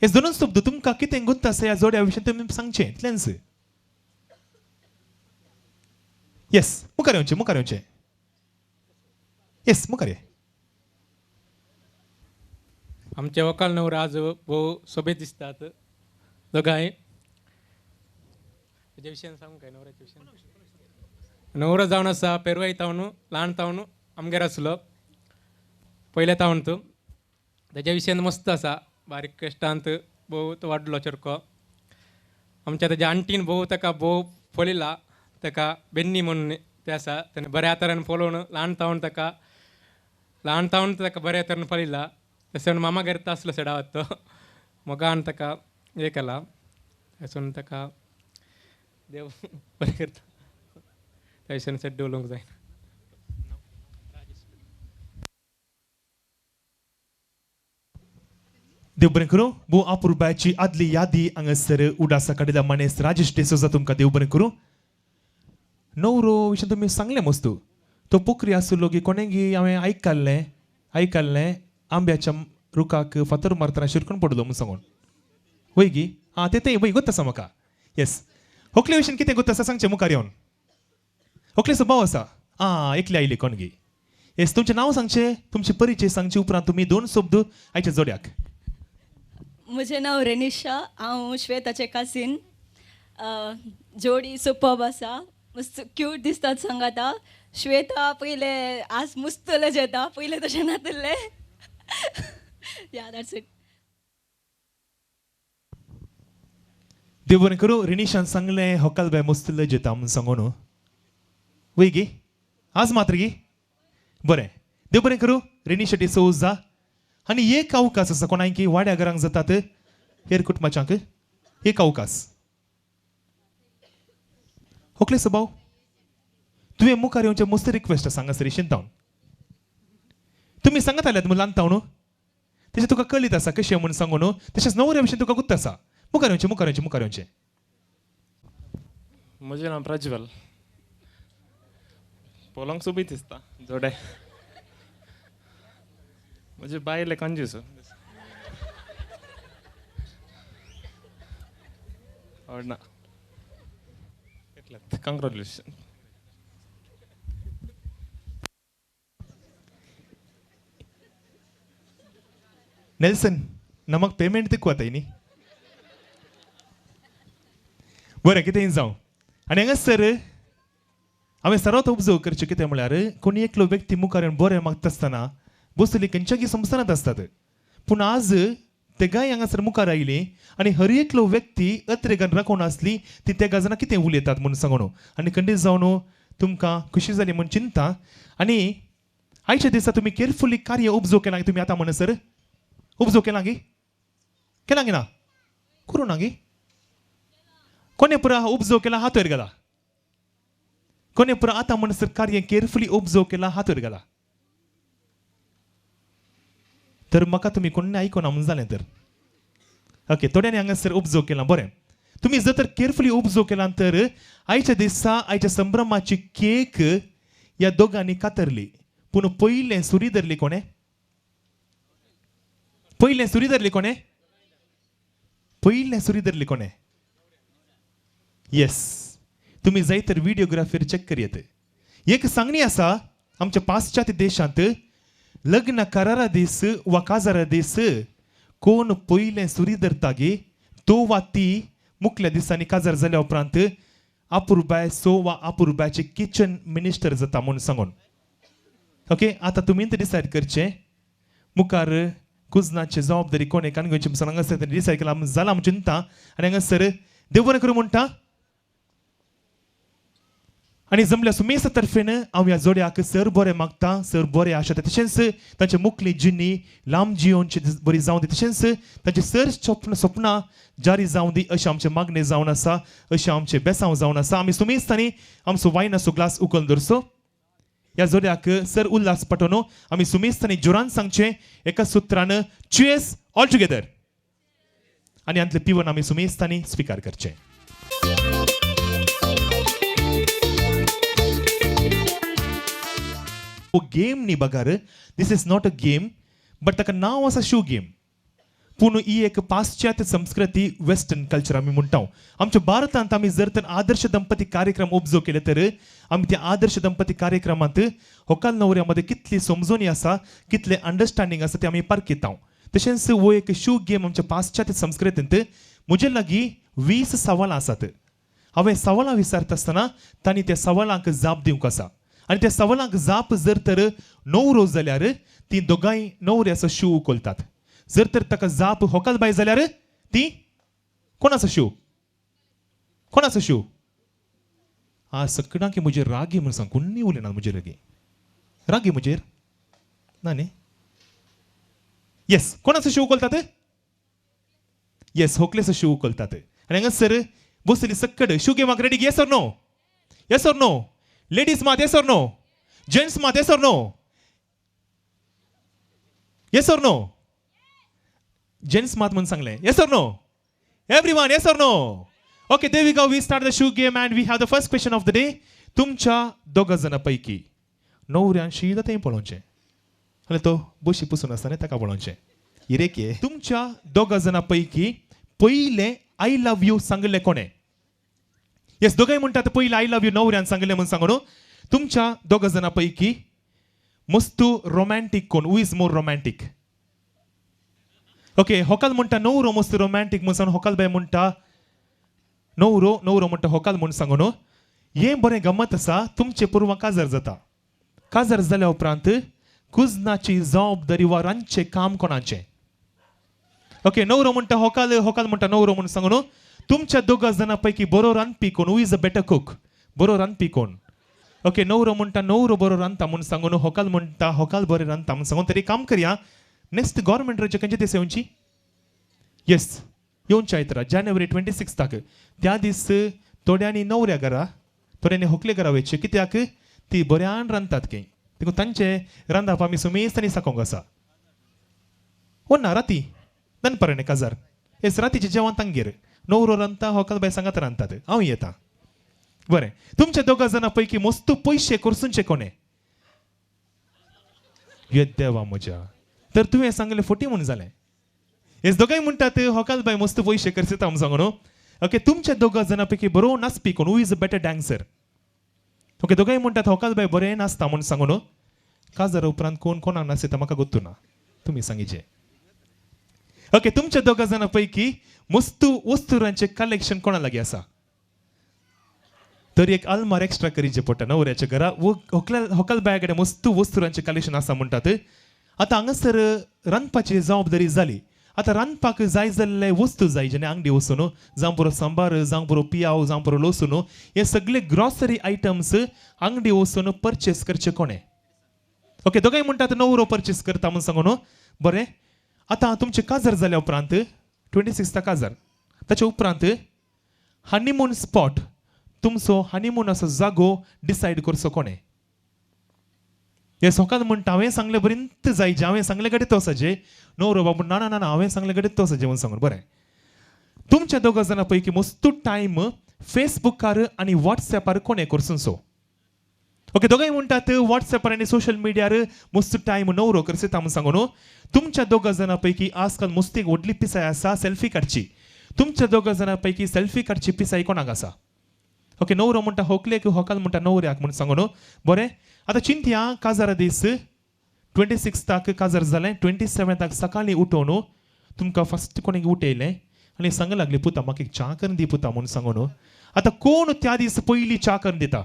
हे 2 शब्द तुमकां कितें गुंत आसा ह्या जोड्या विशयी तुमी सांगचें इतलेंच. येस, मुखार येवचें, मुखार येवचें. येस, मुखार ये. आमचे व्हंकल न्हवरो आज भोव सोबीत दिसतात दोगांय. तेजे विशयी सांगूं काय? न्हवऱ्याच्या विशयी न्हवरो जावन आसा पेरवाई तावन ल्हान तावन आमगेर आसलो पयले तावन तूं. तेजे विशयी मस्त आसा, बारीक कश्टांत भोव तो वाडलो चरको. आमच्या तेज्या आंटीन भोव ताका भोव पळयला, ताका बेन्नी म्हणून ते आसा, ताणें बऱ्या तरेन पळोवन ल्हान तावन ताका बऱ्या तरेन पळयला. तशें मामा घेता आसलो सेडावत तो मोगान ताका हें केला. थंयसून ताका देव बरें करता त्या विशयान चड उलोवंक जायना देव बरें करूं बो अपुरबाची आदली यादी हांगासर उडासा काडिला मनेस राजेश डिसोजा तुमकां देव बरें करूं नवरो विशयन तुमी सांगलें मस्तू तो पोखरी आसलो की कोणेंगी हांवें आयकल्लें आंब्याच्या रुखाक फातर मारतना शिरकून पडलो म्हूण सांगून वय गी आं तें वय गोत आसा म्हाका येस होकले विशयन कितें गोत आसा सांगचें मुखार येवन होकलेचो भाव आसा आं एकले आयले कोणगी येस तुमचें नांव सांगचें तुमचे परिचय सांगचे उपरांत तुमी 2 शब्द आयच्या जोड्याक म्हजें नांव रेनिशा हांव श्वेताचें कासीन जोडी सुपर्ब आसा मस्त क्यूट दिसतात सांगाता श्वेता पयले आज मुस्तले जेता पयले तशें नातले या दॅट्स इट देव बरें करूं रिनिशान सांगलें होकाल बाय मुस्तले जेता म्हूण सांगून वय गी आज मात्र गी बरें देव बरें करूं रिनिशा डिसोजा आनी एक अवकाश आसा कोणाकी वाड्या घरांक जातात हेर कुटुंबाच्यांक एक अवकाश होकले सभाव तुवें मुखार येवचें मस्त रिक्वेस्ट सांगा सर शिंतावन तुमी सांगत आल्यात ल्हान तावन तशें तुका कळीत आसा कशें म्हूण सांगून तशेंच नवऱ्या भशेन तुका गुत्त आसा मुखार येवचें म्हजें नांव प्रज्वल पळोवंक सोबीत दिसता जोडे म्हजे बायले कंजूस ना कंग्रेच्युलेशन नेल्सन नमक पेमेंट ते कोताय न्ही बरें कितेंय जावं आनी हांगासर हांवें सर्वात ऑब्जर्व करचें कितें म्हळ्यार कोणी एकलो व्यक्ती मुखार येवन बरें मागता आसतना बसली खंयच्याय संस्थानांत आसतात पूण आज ते गाय हांगासर मुखार आयली आनी हर एकलो व्यक्ती अत्रेगान राखून आसली ती त्या गाजना कितें उलयतात म्हणून सांगून आनी खंडीत जावन तुमकां खुशी जाली म्हूण चिंता आनी आयच्या दिसा तुमी केरफुली कार्य ऑब्जर्व केलां तुमी आतां म्हणसर ऑब्जर्व केलां गी ना करूं ना गी कोणे पुरा ऑब्जर्व केला हात वयर गेला कोणे पुरा आतां म्हणसर कार्य केरफुली ऑब्जर्व केला हात वयर गेला तर म्हाका तुमी कोणी आयकोना म्हूण जालें तर ओके थोड्यांनी हांगासर ऑब्जर्व केलां बरें तुमी जर तर केरफुली ऑब्जर्व केलां तर आयच्या दिसा आयच्या संभ्रमाची केक ह्या दोगांनी कातरली पूण पयलें सुरी धरली कोणे पयलें सुरी धरली कोणे येस तुमी जाय तर व्हिडिओग्राफीर चेक करयत एक सांगणी आसा आमच्या पाश्चात्य देशांत लग्न करारा दीस वा काजारा दीस कोण पयलें सुरी धरता गे तो वा ती मुखल्या दिसांनी काजार जाल्या उपरांत अपुरबाय सो वा अपुरबायचे किचन मिनिस्टर जाता म्हणून सांगून ओके आतां तुमी डिसायड करचें मुखार कुजनाची जबाबदारी कोणे कान घेवची पसून हांगासर डिसायड केला जाला म्हूण चिंता आनी हांगासर देव बरें करूं म्हणटा आनी जमल्या सुमेसा तर्फेन हांव ह्या जोड्याक सर बरें मागता सर बरें आशा तशेंच तांचे मुखली जिणी लांब जियोनची बरी जावं दी तशेंच तांचे सर स्वप्नां जारी जावं दी अशें आमचें मागणें जावन आसा अशें आमचें बेसांव जावन आसा आमी सुमेस्तांनी आमचो वायनाचो ग्लास उखलून दवरचो ह्या जोड्याक सर उल्हास पटोवन आमी सुमेस्तांनी जोरान सांगचें एका सुत्रान चुयेस ऑल टुगेदर आनी अंतलें पिवन आमी सुमेस्तांनी स्विकार करचें गेम न्ही बगार this is not a game but ताका नांव आसा शू गेम पूण ही एक पाश्चात्य संस्कृती वेस्टर्न कल्चर आमी म्हणटा आमच्या भारतांत आमी जर तर आदर्श दंपती कार्यक्रम ऑब्जर्व केले तर आमी त्या आदर्श दंपती कार्यक्रमांत होकाल न्हवऱ्या मदें कितली समजोनी आसा कितले अंडरस्टँडींग आसा ते आमी पारखिता तशेंच हो एक शू गेम आमच्या पाश्चात्य संस्कृतींत म्हजे लागीं 20 सवालां आसात हांवें सवालां विचारता आसतना तांणी त्या सवालांक जाप दिवंक आसा आनी त्या सवालांक जाप जर तर णव जाल्यार ती दोगांय न्हवऱ्याचो शू उखलतात जर तर ताका जाप होकाल बाय जाल्यार ती कोणाचो शू आ सकडां की म्हजेर रागी म्हूण सांग कोणी उलयना म्हजेर रागी म्हजेर ना न्ही येस कोणाचो शू उखलतात येस होकलेचो शू उखलतात आनी हांगासर बसली सक्कड शू गेमाक ready yes or no yes or no ladies मात येस ऑर नो जेंट्स मात yes or no yes or no gents मात म्हणून सांगले yes or no everyone yes or no okay there we go we start the shoe game and we have the first question of the day तुमच्या दोघा जणांपैकी नवऱ्यान शीद तें पळोवचें जाल्यार तो बशी पुसून आसतना ताका पळोवचें इरेके तुमच्या दोघा जणांपैकी पयले आय लव्ह यू सांगले कोणे येस दोगांय म्हणटात पयले आय लव्ह यू नवऱ्यान सांगले म्हणून सांगून तुमच्या दोघा जणांपैकी मस्तू रोमॅन्टिक कोण who is more romantic okay होकाल म्हणटा नवरो मस्त रोमॅन्टिक म्हणून सांगून होकाल बाय म्हणटा नवरो नवरो म्हणटा होकाल म्हणून सांगून हे बरें गमत आसा तुमचे पुरवां काजार जाता काजार जाल्या उपरांत कुजनाची जबाबदारी वा रांदचें काम कोणाचें ओके नवरो म्हणटा होकाल होकाल म्हणटा नवरो म्हणून सांगून तुमच्या दोगा जाणां पैकी बरो रांदपी कोण who is a better cook बरो रांदपी कोण ओके नवरो म्हणटा नवरो बरो रांदता म्हणून सांगून होकाल म्हणटा होकाल बरें रांदता म्हणून सांगून तरी काम करया नेक्स्ट गव्हर्मेंट राज्य खंयचे दीस येवची येस येवच्या आयतरा जानेवारी 26 त्या दीस थोड्यांनी नवऱ्या घरा थोड्यांनी होकले घरा वयचे कित्याक ती बऱ्यान रांदतात खंय देखून तांचे रांदप आमी सुमेस्तांनी साकोंक आसा हो ना राती दनपाराने काजार येस रातीचे जेवण तांगेर नवरो रांदता होकाल बाय सांगात रांदतात हांव येता बरें तुमच्या दोगा जाणां पैकी मस्तू पयशे करसूंचे कोणे ये देवा म्हज्या तर तुवें सांगलें फोटी म्हणून जालें हेच दोगांय म्हणटात होकाल बाय मस्त पयशे करता म्हणून सांगून ओके तुमच्या दोगा जाणां पैकी बरो नाचपी कोण who is a better dancer okay दोगांय म्हणटात होकाल बाय बरें नाचता म्हणून सांगून काजार उपरांत कोण कोणाक नाचयता म्हाका गोत्तू ना तुमी सांगिचे ओके तुमच्या दोगा जाणां पैकी मस्तू वस्तुरांचे कलेक्शन कोणा लागीं आसा तर एक आलमार एक्स्ट्रा करीचे पडटा नवऱ्याच्या घरा होकाल बाया कडेन मस्तू वस्तुरांचे कलेक्शन आसा म्हणटात आतां हांगासर रांदपाची जबाबदारी जाली आतां रांदपाक जाय जाल्ले वस्तू जाय जेणे अंगडी वचून जावं बरो सांबार जावं बरो पियाव जावं बरो लसूण हे सगळे ग्रॉसरी आयटम्स अंगडी वचून परचेस करचे कोणे ओके दोगांय म्हणटात नवरो परचेस करता म्हणून सांगून बरें आतां तुमचे काजार जाल्या उपरांत 26 काजार ताच्या उपरांत हनीमून स्पॉट तुमचो हनीमून असो जागो डिसायड करचो कोणे हे सकाळ म्हणटा हांवें सांगलें बरेंत जायचे हांवें सांगले कडेन तो साजे नवरो बाबू ना ना ना हांवें सांगले कडेन तो साजे म्हणून सांगून बरें तुमच्या दोगा जाणां पैकी मस्तू टायम फेसबुकार आनी व्हॉट्सॅपार कोणे करसूनचो ओके दोगांय म्हणटात व्हॉट्सॅपार आनी सोशल मिडियार मस्त टायम नवरो करता म्हणून सांगून तुमच्या दोगा जाणां पैकी आजकाल मस्त एक व्हडली पिसाय आसा सेल्फी काडची तुमच्या दोगा जाणां पैकी सेल्फी काडची पिसाय कोणाक आसा ओके नवरो म्हणटा होकलेक होकाल म्हणटा नवऱ्याक म्हणून सांगून बरें आतां चिंतया काजारा दीस 26 काजार जालें 27 सकाळीं उठोवन तुमकां फस्ट कोणें उठयलें आनी सांगूंक लागली पुता म्हाका एक च्या करून दी पुता म्हणून सांगून आतां कोण त्या दीस पयली च्या करून दिता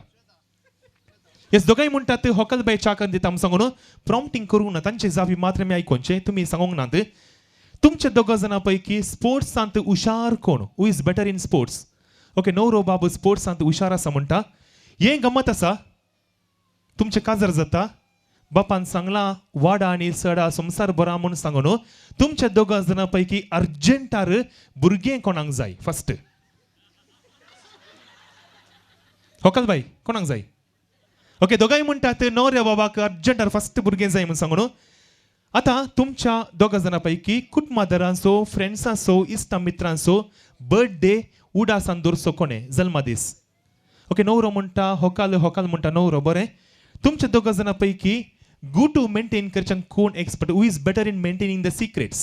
हेच दोगांय म्हणटात होकाल बाय च्या करून दिता म्हणून सांगून प्रॉम्प्टिंग करूंक ना तांचे जावी मात्र आमी आयकोनचे तुमी सांगूंक नात तुमच्या दोगा जाणां पैकी स्पोर्ट्सांत हुशार कोण who is better in sports okay नवरो बाबू स्पोर्ट्सांत हुशार आसा म्हणटा हे गमत आसा तुमचे काजार जाता बापान सांगला वाडा आनी सडा संसार बरा म्हणून सांगून तुमच्या दोगा जाणां पैकी अर्जंटार भुरगें कोणाक जाय फस्ट होकाल बाई कोणाक जाय ओके दोगांय म्हणटात नवऱ्या बाबाक अर्जंटार फस्ट भुरगें जाय म्हणून सांगून आतां तुमच्या दोगा जाणां पैकी कुटुंबादारांचो फ्रेंड्सांचो इश्ट मित्रांचो बर्थडे उडासान दवरचो कोणे जल्मा दीस ओके नवरो म्हणटा होकाल होकाल म्हणटा नवरो बरें तुमच्या दोगा जाणां पैकी गूड मेंटेन करच्यान कोण expert who is better in maintaining the secrets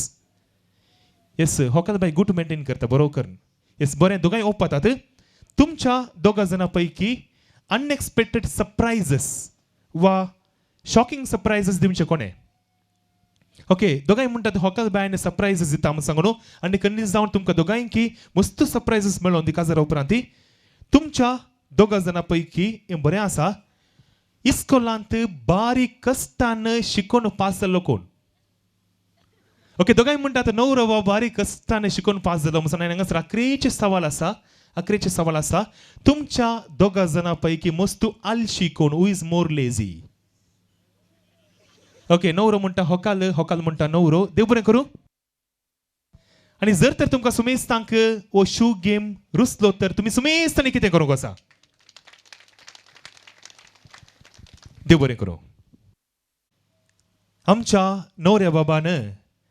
yes होकाल बाय गूड मेंटेन करता बरोबर येस बरें दोगांय ओपतात तुमच्या दोगा जाणां पैकी अनएक्सपेक्टेड सरप्रायझस वा शॉकिंग सरप्रायझस दिवचे कोणे ओके दोगांय म्हणटात होकाल बायन सरप्रायझस दिता म्हणून सांगून आनी कन्विन्स जावन तुमकां दोगांयकी मस्त सरप्रायझस मेळोन दी काजार उपरांत तुमच्या दोगा जाणां पैकी हें बरें आसा इस्कोलांत बारीक कश्टान शिकून पास जाल्लो कोण ओके दोगांय म्हणटात नवरो बाबा बारीक कश्टान शिकून पास जालो म्हणून हांगासर अकरेचे सवाल आसा तुमच्या दोगा जाणां पैकी मस्तू आलशी कोण who is more lazy okay नवरो म्हणटा होकाल होकाल म्हणटा नवरो देव बरें करूं आणि जर तर तुमकां सुमेस्तांक वो शू गेम रुसलो तर तुमी सुमेस्तांनी कितें करूंक आसा देव बरें करूं आमच्या न्हवऱ्या बाबान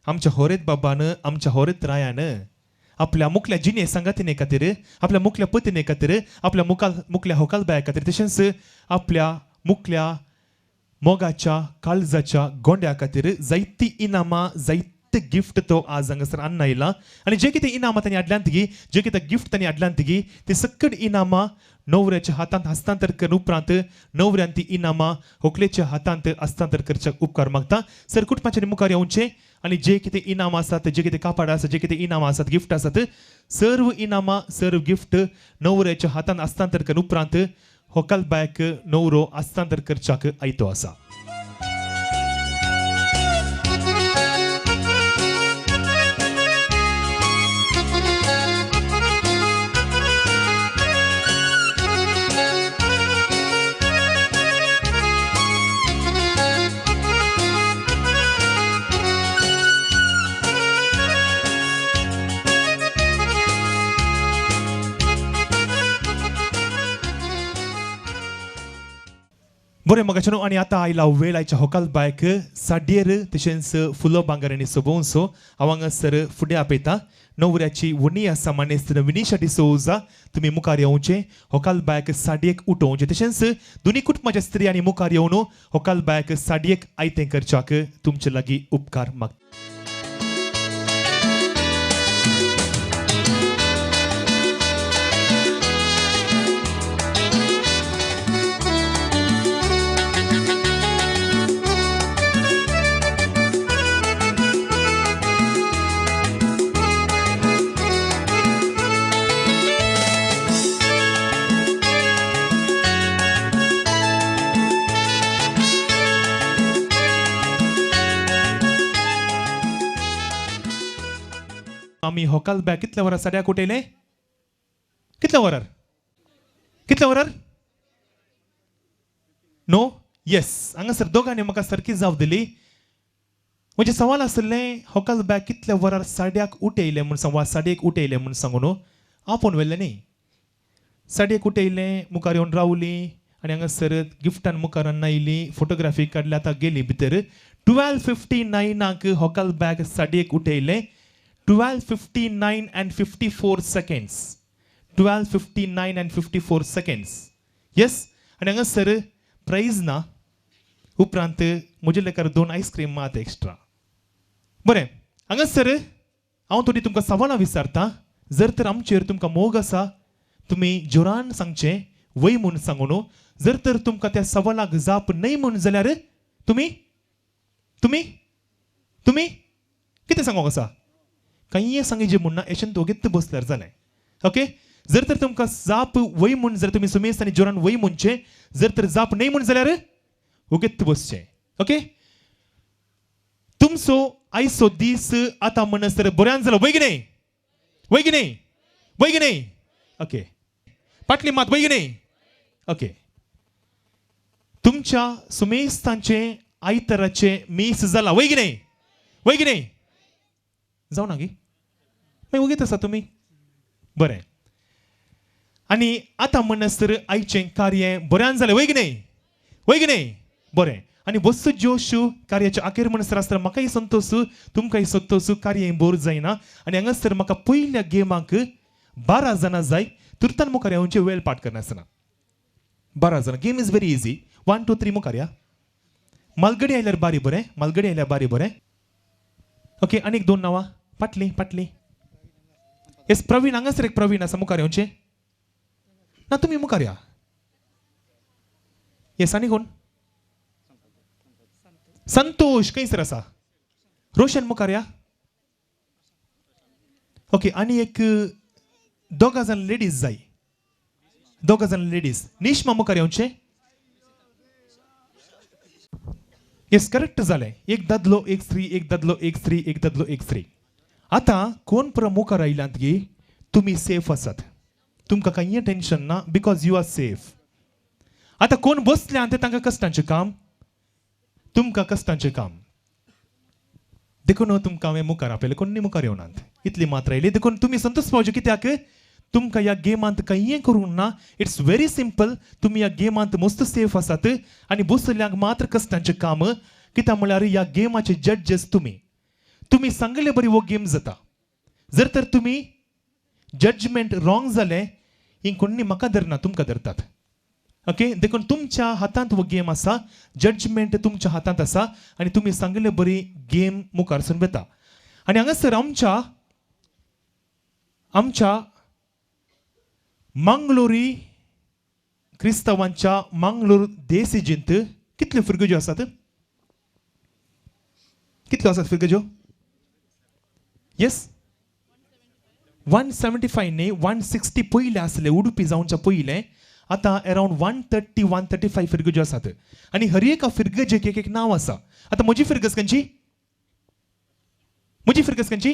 आमच्या होरेत बाबान आमच्या होरेत रायान आपल्या मुखल्या जिणे संगातिने खातीर आपल्या मुखल्या पत्नी खातीर आपल्या मुखल्या होकालबाया खातीर तशेंच आपल्या मुखल्या मोगाच्या काळजाच्या गोंड्या खातीर जायती इनामां जायते गिफ्ट तो आज हांगासर हाडून आयला आनी जे कितें इनामां तांणी हाडल्यान तिगी जे कितें गिफ्ट तांणी हाडल्यान तिगी ती सकट इनामां न्हवऱ्याच्या हातांत हस्तांतर करून उपरांत न्हवऱ्यान ती इनामां व्हंकलेच्या हातांत हस्तांतर करच्या उपकार मागता सर कुटुंबाच्या मुखार येवचें आनी जे कितें इनामां आसात जे कितें कापड आसा जे कितें इनामां आसात गिफ्ट आसात सर्व इनामां सर्व गिफ्ट न्हवऱ्याच्या हातांत हस्तांतर करून उपरांत व्हंकलबायक न्हवरो हस्तांतर करच्याक आयतो आसा बरें मगाच्यानो आनी आतां आयला वेळ आयच्या होकालबायक साडयेर तशेंच फुलो भांगरांनी सोबोवंसो हांव हांगासर फुडें आपयता न्हवऱ्याची वणी आसा मानेस्तर विनिशा डिसोजा तुमी मुखार येवचें होकालबायक साडयेक उठोवचें तशेंच दोनी कुटुंबाच्या स्त्रियांनी मुखार येवन होकालबायक साडयेक आयतें करच्याक तुमचे लागीं उपकार मागता आमी होकालबायक कितल्या वरार साड्याक उठयले कितल्या वरार नो येस हांगासर दोगांनी म्हाका सारकी जाप दिली म्हणजे सवाल आसलें होकालबायक कितल्या वरार साड्याक उठयले म्हूण सांग वा साडयेक उठयले म्हूण सांगून आपोवन व्हेल्लें न्ही साडयेक उठयलें मुखार येवन रावली आनी हांगासर गिफ्टान मुखार आयली फोटोग्राफी काडली आतां गेली भितर 12:59 होकालबायक साडयेक उठयलें 12:59 and 54 seconds 12:59 and 54 seconds yes आनी हांगासर प्राइज ना उपरांत म्हजे लेकार 2 आयस्क्रीम मात एक्स्ट्रा बरें हांगासर हांव थोडी तुमकां सवालां विचारता जर तर आमचेर तुमकां मोग आसा तुमी जोरान सांगचें वय म्हूण सांगून जर तर तुमकां त्या सवालाक जाप न्हय म्हूण जाल्यार तुमी तुमी तुमी कितें सांगूंक आसा काही सांगिजे म्हणना एशें दोगेत बसल्यार जालें ओके जर तर तुमकां जाप वय म्हूण जर तुमी सुमेस्त आनी जोरान वय म्हणचें जर तर जाप न्हय म्हूण जाल्यार ओगेत बसचें ओके तुमचो आयचो दीस आतां म्हणसर बऱ्यान जालो वय की न्हय ओके पाटली मात वय की न्हय ओके तुमच्या सुमेस्तांचें आयताराचें मीस जाला वय की न्हय जाऊ ना गी मागीर उगीत आसा तुमी बरें आनी आतां म्हणसर आयचें कार्य बऱ्यान जालें वय की न्हय बरें आनी वस्त जोश कार्याच्या आखेर म्हणसर आसतना म्हाकाय संतोश तुमकांय संतोश कार्य बोर जायना आनी हांगासर म्हाका पयल्या गेमाक 12 जाणां जाय तुर्तान मुखार येवचें वेळ पाठ करनासतना 12 जाणां गेम इज व्हेरी इजी 1 2 3 मुखार या मालगडी आयल्यार बारी बरें ओके आनीक 2 नांवां पाटली येस प्रवीण हांगासर एक प्रवीण आसा मुखार येवचें ना तुमी मुखार या येस आनी कोण संतोष खंयसर आसा रोशन मुखार या ओके आनी एक 2 जाण लेडीज जाय 2 जाण लेडीज निश्मा मुखार येवचें येस करेक्ट जालें एक दादलो एक स्त्री एक दादलो एक स्त्री एक दादलो एक स्त्री आतां कोण मुखार आयल्यात गी तुमी सेफ आसात तुमकां कांय टेन्शन ना बिकॉज यू आर सेफ आतां कोण बसल्यात तांकां कश्टांचें काम तुमकां कश्टांचें काम देखून तुमकां हांवें मुखार आपयलें कोणी मुखार येवनात इतली मात्र आयली देखून तुमी संतोष पावचे कित्याक तुमकां ह्या गेमांत कांय करूंक ना इट्स व्हेरी सिंपल तुमी ह्या गेमांत मस्त सेफ आसात आनी बसल्यांक मात्र कश्टांचें काम कित्याक म्हळ्यार ह्या गेमाचे जड्जस तुमी सांगले बरी हो गेम जाता जर तर तुमी जजमेंट रॉंग जालें ही कोणी म्हाका धरना तुमकां धरतात ओके देखून तुमच्या हातांत हो गेम आसा जजमेंट तुमच्या हातांत आसा आनी तुमी सांगले बरी गेम मुखारसून वेता आनी हांगासर आमच्या मंगलोरी क्रिस्तावांच्या मंगलोर देसिजींत कितल्यो फिरगज्यो आसात कितल्यो आसात फिरगज्यो येस 175 न्ही 160 पयले आसले उडुपी जावच्या पयले आतां अरावंड 135 फिरगज्यो आसात आनी हर एका फिरगजेक एक नांव आसा आतां म्हजी फिरगज खंयची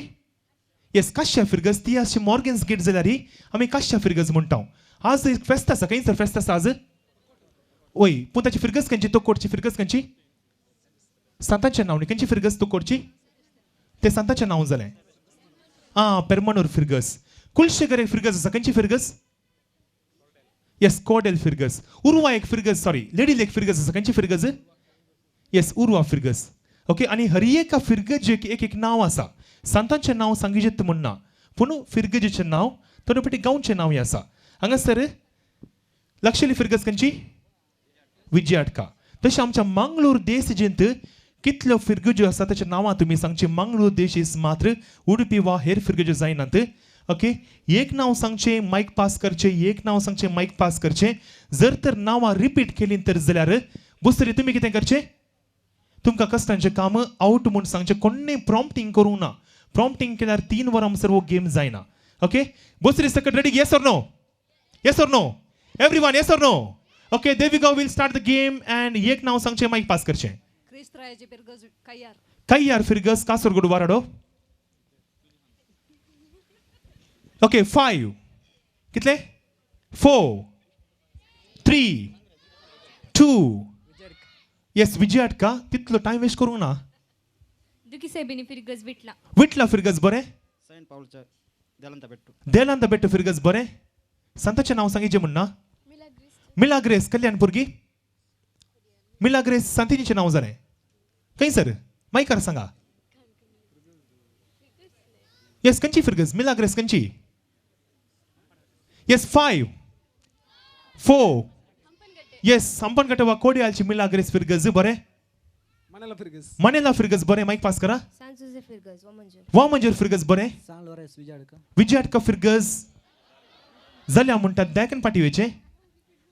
येस काश्या फिरगज ती अशी मॉर्गन्स गेट जाल्यार आमी काश्या फिरगज म्हणटा आज एक फेस्त आसा खंयसर फेस्त आसा आज ओय पूण ताची फिरगज खंयची तो कोटची फिरगज खंयची सांताचें नांव न्ही खंयची फिरगज तो कोटची तें सांताचें नांव जालें पेरमानूर फिरगज कुलशेगर एक फिरगज आसा खंयची फिरगज येस कोडेल फिरगज उर्वा एक फिरगज सॉरी लेडील एक फिरगज आसा खंयची फिरगज येस उर्वा फिरगज ओके आनी हर एका फिरगजेक एक नांव आसा सांतांचें नांव सांगिजेत म्हणना पूण फिरगजेचें नांव थोडे फावटी गांवचें नांवूय आसा हांगासर लक्षली फिरगज खंयची विजयाटका तशें आमच्या मंगलोर देसिजींत कितल्यो फिरगज्यो आसा ताचें नांवां तुमी सांगची मंगलोर देशीस मात्र उडुपी वा हेर फिरगज्यो जायनात ओके एक नांव सांगचें मायक पास करचें एक नांव सांगचें मायक पास करचें जर तर नांवां रिपीट केलीं तर जाल्यार बुसरी तुमी कितें करचें तुमकां कश्टांचें काम आउट म्हूण सांगचें कोणें प्रॉम्प्टिंग करूंक ना प्रॉम्प्टिंग केल्यार 3 वरां म्हणसर हो गेम जायना ओके बुसरी सकट ready yes or no everyone yes or no okay there we go will start the game and एक नांव सांगचें मायक पास करचें कय्यार फिरगज कासरगोड वाराडो ओके 5 कितले 4 3 2 येस विजयाटका तितलो टाइम वेस्ट करूंक ना दुखी साहेबिनी फिरगज विटला फिरगज बरें सेंट पावलच्या देलांत बेट्ट फिरगज बरें संताचें नांव सांगिचें म्हणना मिलाग्रेस कल्याण भुरगी मिलाग्रेस सांतिनीचें नांव जालें खंयसर मायकार सांगा येस खंयची फिरगज मिलाग्रेस खंयची येस 5 4 येस संपनगट्टे वा कोडयालची मिलाग्रेस फिरगज बरें मनेला फिरगज बरें मायक पास करा वा मंजूर फिरगज बरें विजयाटका फिरगज जाल्या म्हणटात दायकन पाटिवेचे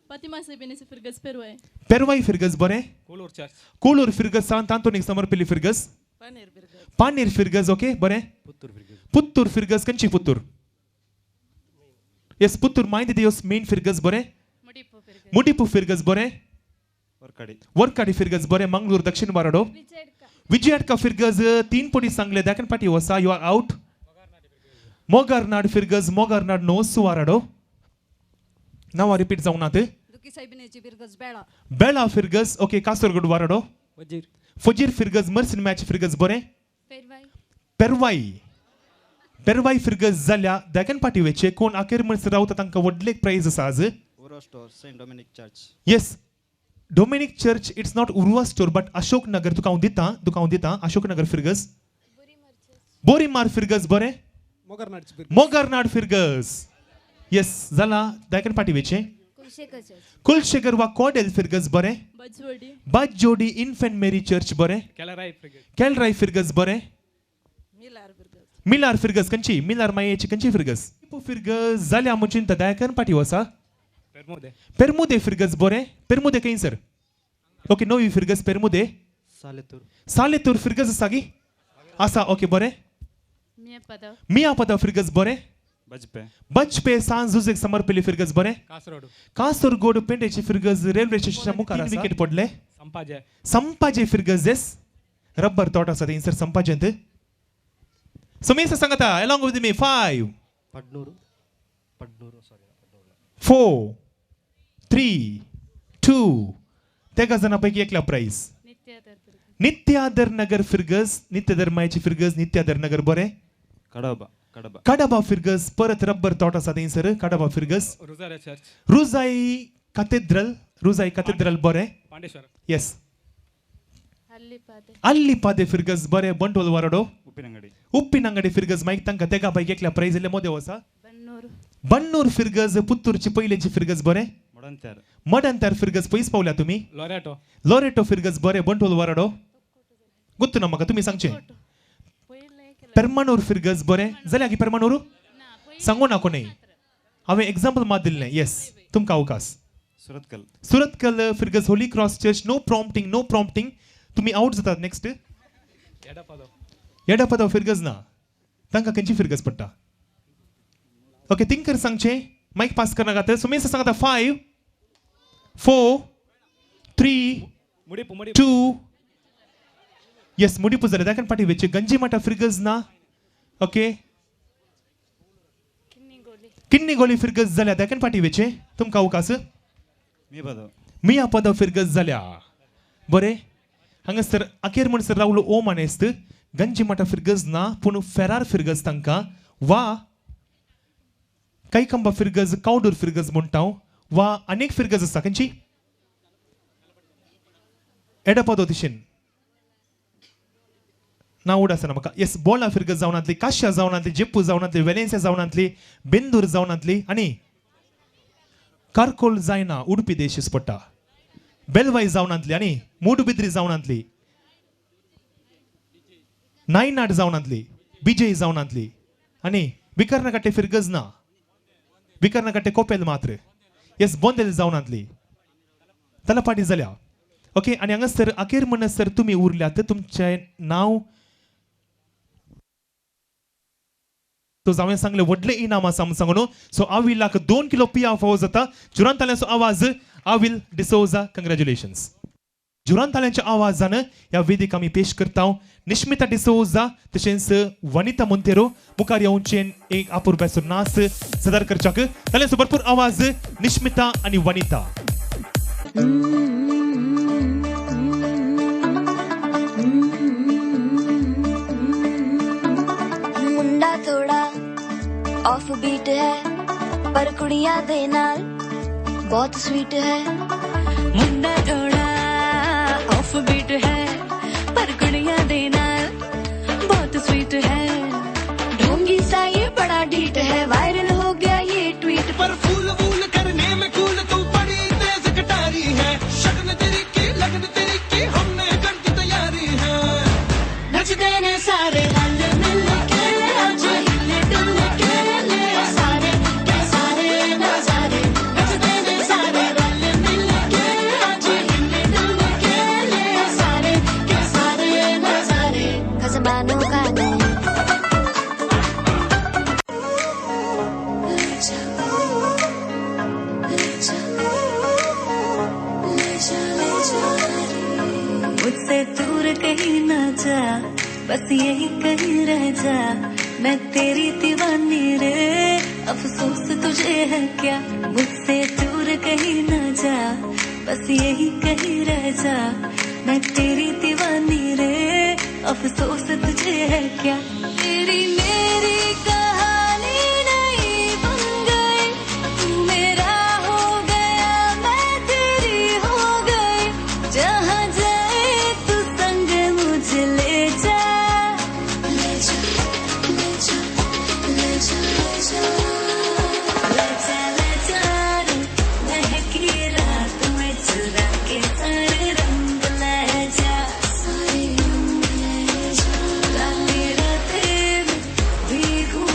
फातिमा साहेबिनीचे फिरगज पेरवाई फिरगज बरें कोलूर फिरगज सांत आंतोनीक समर्पिल्ली फिरगज पानीर फिरगज ओके बरें पुत्तूर फिरगज खंयची पुत्तूर येस पुत्तूर मायंद देवस मेन फिरगज बरें मुडिपू फिरगज बरें वर्काडी फिरगज बरें मंगळूर दक्षिण वाराडो विजयाटका फिरगज 3 पटी सांगले दाखन पाटी वसा you are out Mogarnad Firgus Mogarnad नो सुवाराडो नाव रिपीट जाऊन नात बेळा फिरगज ओके कासरगोड वाराडो फजीर फिरगज मर्सिन मॅच फिरगज बरें पेरवाई फिरगज जाल्या दाखन पाटी वेचे कोण अखेर म्हणसर रावता तांकां व्हडले प्राइज आसा आज Saint Dominic church yes Dominic church it's not Urwa store but Ashok Nagar तुका हांव दिता अशोक नगर फिरगज बोरीमार फिरगज बरें मोगारनाड फिरगज येस जाला दायकन पाटी वेचे कुलशेखर वा कोडेल फिरगज बरें बाजोडी इन्फेंट मेरी चर्च बरें केलराय फिरगज बरें मिलार फिरगज खंयची मिलार मायेची खंयची फिरगज जाल्या मुचिंत दायकन पाटी वसा पेरमुदे फिरगज बरें पेरमुदे खंयसर ओके नवी फिरगज पेरमुदे सालेतूर फिरगज आसा गी आसा ओके बरें मिया पदा फिरगज बरें बजपे सांज जुजेक समर्पिल्ली फिरगज बरें कासरगोड पेंडेची फिरगज रेल्वे स्टेशनाच्या मुखार विकेट पडले संपाजे फिरगज येस रब्बर तोट आसा थंयसर संपाजेंत समीर सांगाता along with me 5 4 3 2 तेगा जाणां पैकी एकल्या प्राइज नित्यादर नगर फिरगज नित्यादर मायची फिरगज नित्यादर नगर बरें Kadaba Firgus परत रब्बर तोट आसा थंयसर Kadaba Firgus रुजाऱ्या चर्च Ruzai Cathedral बरे पांडेश्वर yes Allipade Firgus बरे बंटोल वारडो उप्पिनंगडी Firgus माईक तांकां तेगा पैकी एकल्या प्राइज इल्ले मोदेव आसा बन्नूर Firgus पुत्तूरची पयलेची Firgus बरे मडंतर Firgus पयस पावल्या तुम्ही लोरेटो Firgus बरे बंटोल वारडो गुत्तू ना म्हाका तुम्ही सांगचे Permanur Firgus बरे जाल्यार की Permanur सांगू नाको न्ही हांवें एग्जांपल मात दिल्लें येस तुमकां अवकाश Surathkal Firgus Holy Cross church no prompting तुम्ही आउट जातात नेक्स्ट येडापदा Firgus ना तांकां खंयची Firgus पडटा ओके थिंकर सांगचे माईक पास करना गात सुमेश सांगता 5 4 3 2 येस मुडीपू जाले दाखन पाठी वेचे गंजी माटा Firgus ना ओके किन्नी गोली Firgus जाल्या दाखन पाठी वेचे तुमकां अवकाश मिया पद Firgus जाल्या बरे हांगासर अखेर म्हणसर रावलो ओम आनेस्त गंजी माटा Firgus ना पूण फेरार Firgus तांकां वा कैकंबा Firgus कावडूर Firgus म्हणटा वा अनेक Firgus आसा खंयची एडापदो दिशेन ना उडासना म्हाका येस बोला Firgus जावनातली काश्या जावनातली जेप्पू जावनातली वेलेन्सिया जावनातली बेंदूर जावनातली आनी कारकोल जायना उडपी देश पडटा बेलवाई जावनातली आनी मूडबिद्री जावनातली नायनाड जावनातली बिजय जावनातली आनी विकर्णकट्टे Firgus ना विकर्णकट्टे कोपेल मात्र येस बोंदेल जावनातली तलपाटी जाल्या ओके आनी हांगासर अखेर म्हणसर तुमी उरल्यात तुमचें नांव तो हांवें सांगलें व्हडलें इनाम आसा म्हूण सांगून सो आविलाक 2 किलो पिया फावो जाता जुरांताल्यांचो आवाज आविल डिसोजा कंग्रॅच्युलेशन्स जुरांताल्यांच्या आवाजान ह्या वेदिक आमी पेश करता निश्मिता डिसोजा तशेंच वनिता मोंतेरो मुखार येवचें एक आपुरब्याचो नाच सदार करच्याक ताल्यांचो भरपूर आवाज निश्मिता आनी वनिता मुंडा थोड़ा ऑफ बीट है पर कुड़ियां दे नाल बहुत स्वीट है मुंडा थोड़ा ऑफ बीट है पर कुड़ियां दे नाल बहुत स्वीट है ढोंगी सा ये बड़ा डीट है वायरल हो गया ये ट्वीट पर फूल वूल करने में कूल तू बड़ी तेज कटारी है शक्ल तेरी की लगन तेरी की हमने कर दी तैयारी है नच देने सारे रल मिल के आज हिले डुल के ले सारे के सारे नजारे नच देने सारे रल मिल के आज हिले डुल के ले सारे के सारे नजारे खजमानों का नहीं मुझसे दूर कहीं ना जा बस यही कहीं रह जा मैं तेरी दीवानी रे अफसोस तुझे है क्या मुझसे दूर कहीं ना जा बस यही कहीं रह जा मैं तेरी दीवानी रे अफसोस तुझे है क्या तेरी मेरी कहानी नहीं बन गई तू मेरा हो गया मैं तेरी हो गई जहाँ जाए तू संग मुझे ले जा ले जा ले जा ले जा ले जा ले जा रे महकी रात में चुरा के सारे रंग ले जा सारे रंग ले जा रातें रातें में भीगू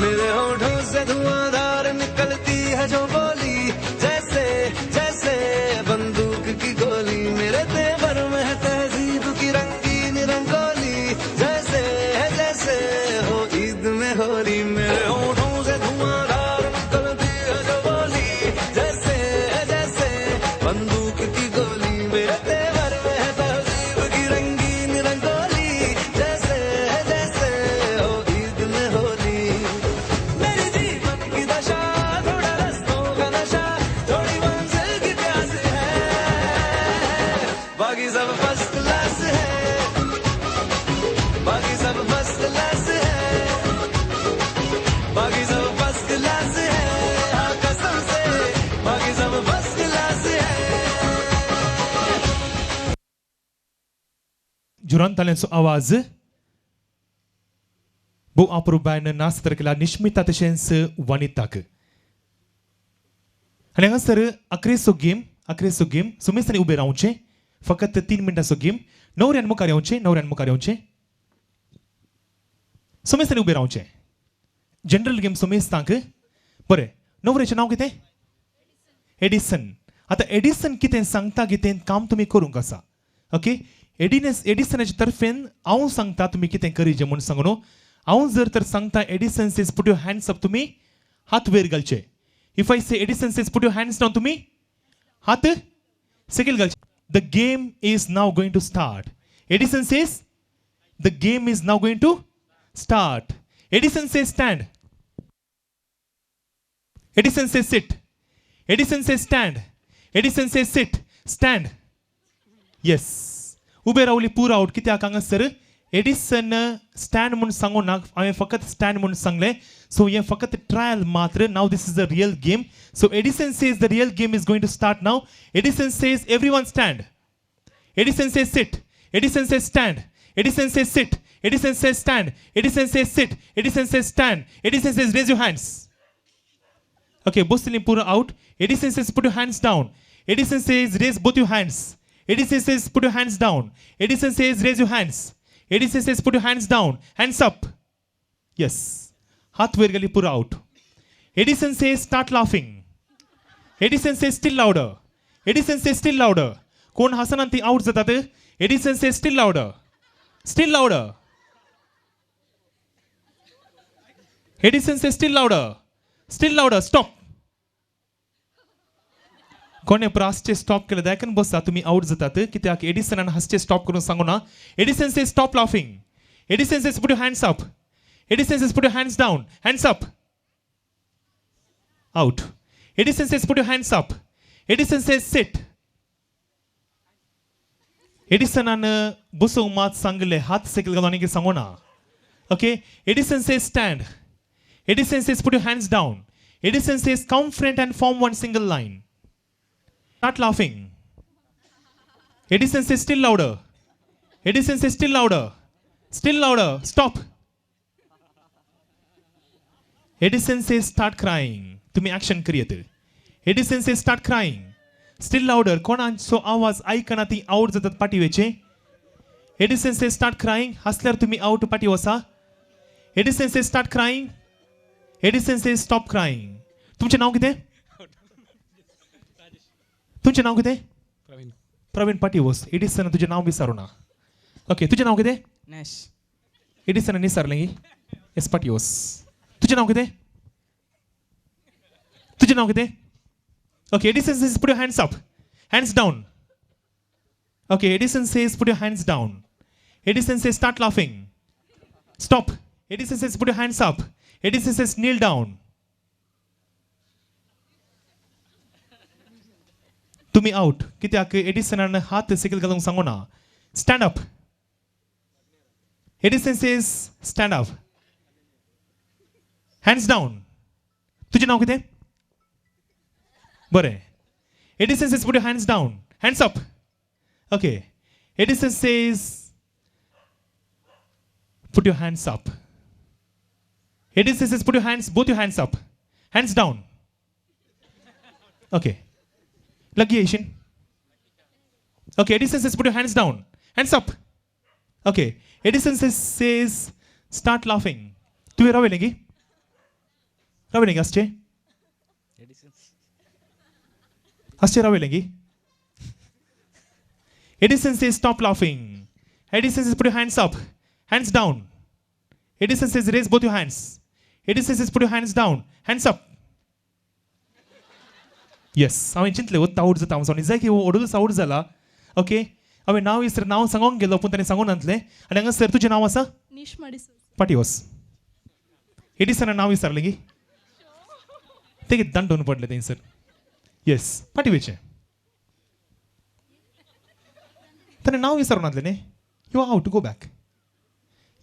मेरे होठों से धुआंधार निकलती है जो बोली, जैसे जैसे बंदूक की गोली। मेरे तेवर में है तहजीब की रंगीन रंगोली, जैसे जैसे हो ईद में होली। मेरे होठों से धुआंधार निकलती है जो बोली, जैसे जैसे बंदूक की गोली। मेरे तेवर में है तहजीब की रंगीन रंगोली, जैसे जैसे हो ईद में होली। मेरी जीवन की दशा थोड़ा रस्तों का नशा, थोड़ी मंजिल की प्यास है, बाकी सब फर्स्ट क्लास है, बाकी सब फर्स्ट क्लास है, बाकी सब फर्स्ट क्लास है, हाँ कसम से बाकी सब फर्स्ट क्लास है। जोरान ताल्यांचो आवाज भोव अप्रूपान नाच केला निश्मिता तशेंच वनिताक. आनी हांगासर अकरेचो गेम सुमेस्तांनी उबें रावचें. फकत 3 मिनटांचो गेम. न्हवऱ्यान मुखार येवचें. सुमेस्तांनी उबें रावचें. जनरल गेम सुमेस्तांक. बरें, न्हवऱ्याचें नांव कितें? एडिसन. आतां एडिसन कितें सांगता कितें काम तुमी करूंक आसा. ओके, एडिसनाच्या तर्फेन हांव सांगता तुमी कितें करीचें म्हूण सांगून. हांव जर तर सांगता Edison says put your hands up, तुमी हात वयर घालचे. If I say Edison says put your hands down, तुमी हात सकयल घालचे. The game is now going to start. Edison says the game is now going to start. Edison says stand. Edison says sit. Edison says stand. Edison says sit. Stand. Yes, उबे रावली पूर out. कित्याक हांगासर Edison stand म्हणून सांगूं ना, हांवें फकत स्टँड म्हणून सांगलें. सो हें फकत ट्रायल मात्र. Now this is the real game. So Edison says the real game is going to start now. Edison says everyone stand. Edison says sit. Edison says stand. Edison says sit. Edison says stand. Edison says sit. Edison says stand. Edison says raise your hands. Okay, बसली पूर out. Edison says put your hands down. Edison says raise both your hands. Edison says put your hands down. Edison says raise your hands. Edison says put your hands down. Hands up. Yes. हात वयर घाली पूर out. Edison says start laughing. Edison says still louder. Edison says still louder. कोण हसना ती out जातात. Edison says still louder. Still louder. Edison says still louder. Still louder. Stop. कोणे प्रासचे stop केलं दायकन बसा तुम्ही आउट जातात. कित्याक एडिसनान हासचे स्टॉप करून सांगू ना. Edison says stop laughing. Edison says put your hands up. Edison says put your hands down. Hands up. Out. Edison says put your hands up. Edison says sit. एडिसनान बसूंक मात सांगले, हात सकयल घालून आनी कितें सांगू ना. Okay, Edison says stand. Edison says put your hands down. Edison says come front and form one single line. Start laughing. Edison says still louder. Edison says still louder. Still louder. Stop. Edison says start crying. तुम्ही action create. Edison says start crying. Still louder. कोणाचो आवाज ऐकना ती out जातात पाठीवेचे. Edison says start crying. हसल्यार तुम्ही out पाठी वसा. Edison says start crying. Edison says stop crying. तुमचे नाव कितें? तुझे नाव कितें? प्रवीण पाटीवस. एडिसन तुझे नाव विचारू ना. ओके, तुझे नाव कितें? नॅश. एडिसन विचारलें की एस पाटीवस. तुझे नाव कितें? तुझे नाव कितें? Okay, Edison says put your hands up. Hands down. Okay, Edison says put your hands down. Edison says start laughing. Stop. Edison says put your hands up. Edison says kneel down. तुम्ही out. कित्याक एडिसनान हात सकयल घालूंक सांगू ना. Stand up. Edison says stand up. Hands down. तुझे नाव कितें? बरें. Edison says put your hands down. Hands up. Okay, Edison says put your hands up. Edison says put your hands, both your hands up. Hands down. Okay, लगी Asian. Okay, Edison says put your hands down. Hands up. Okay, Edison says start laughing. तुम्ही रावले की रावलेंगी असचे असचे रावलेंगी Edison says stop laughing. Edison says put your hands up, hands down. Edison says raise both your hands. Edison says put your hands down, hands up. Yes, हांवें चिंतलें वता आवड जाता हांव जाय की ओडूच आवड जाला ओके हांवें नांव सांगोंक गेलो पूण ताणें सांगून आणलें आनी हांगासर तुजें नांव आसा निश्मा डिसोजा फाटी वस एडिसनान नांव विचारलें की तें कितें दांडोवन पडलें थंयसर येस फाटी वेचें ताणें नांव विचारून आणलें न्ही you have to go back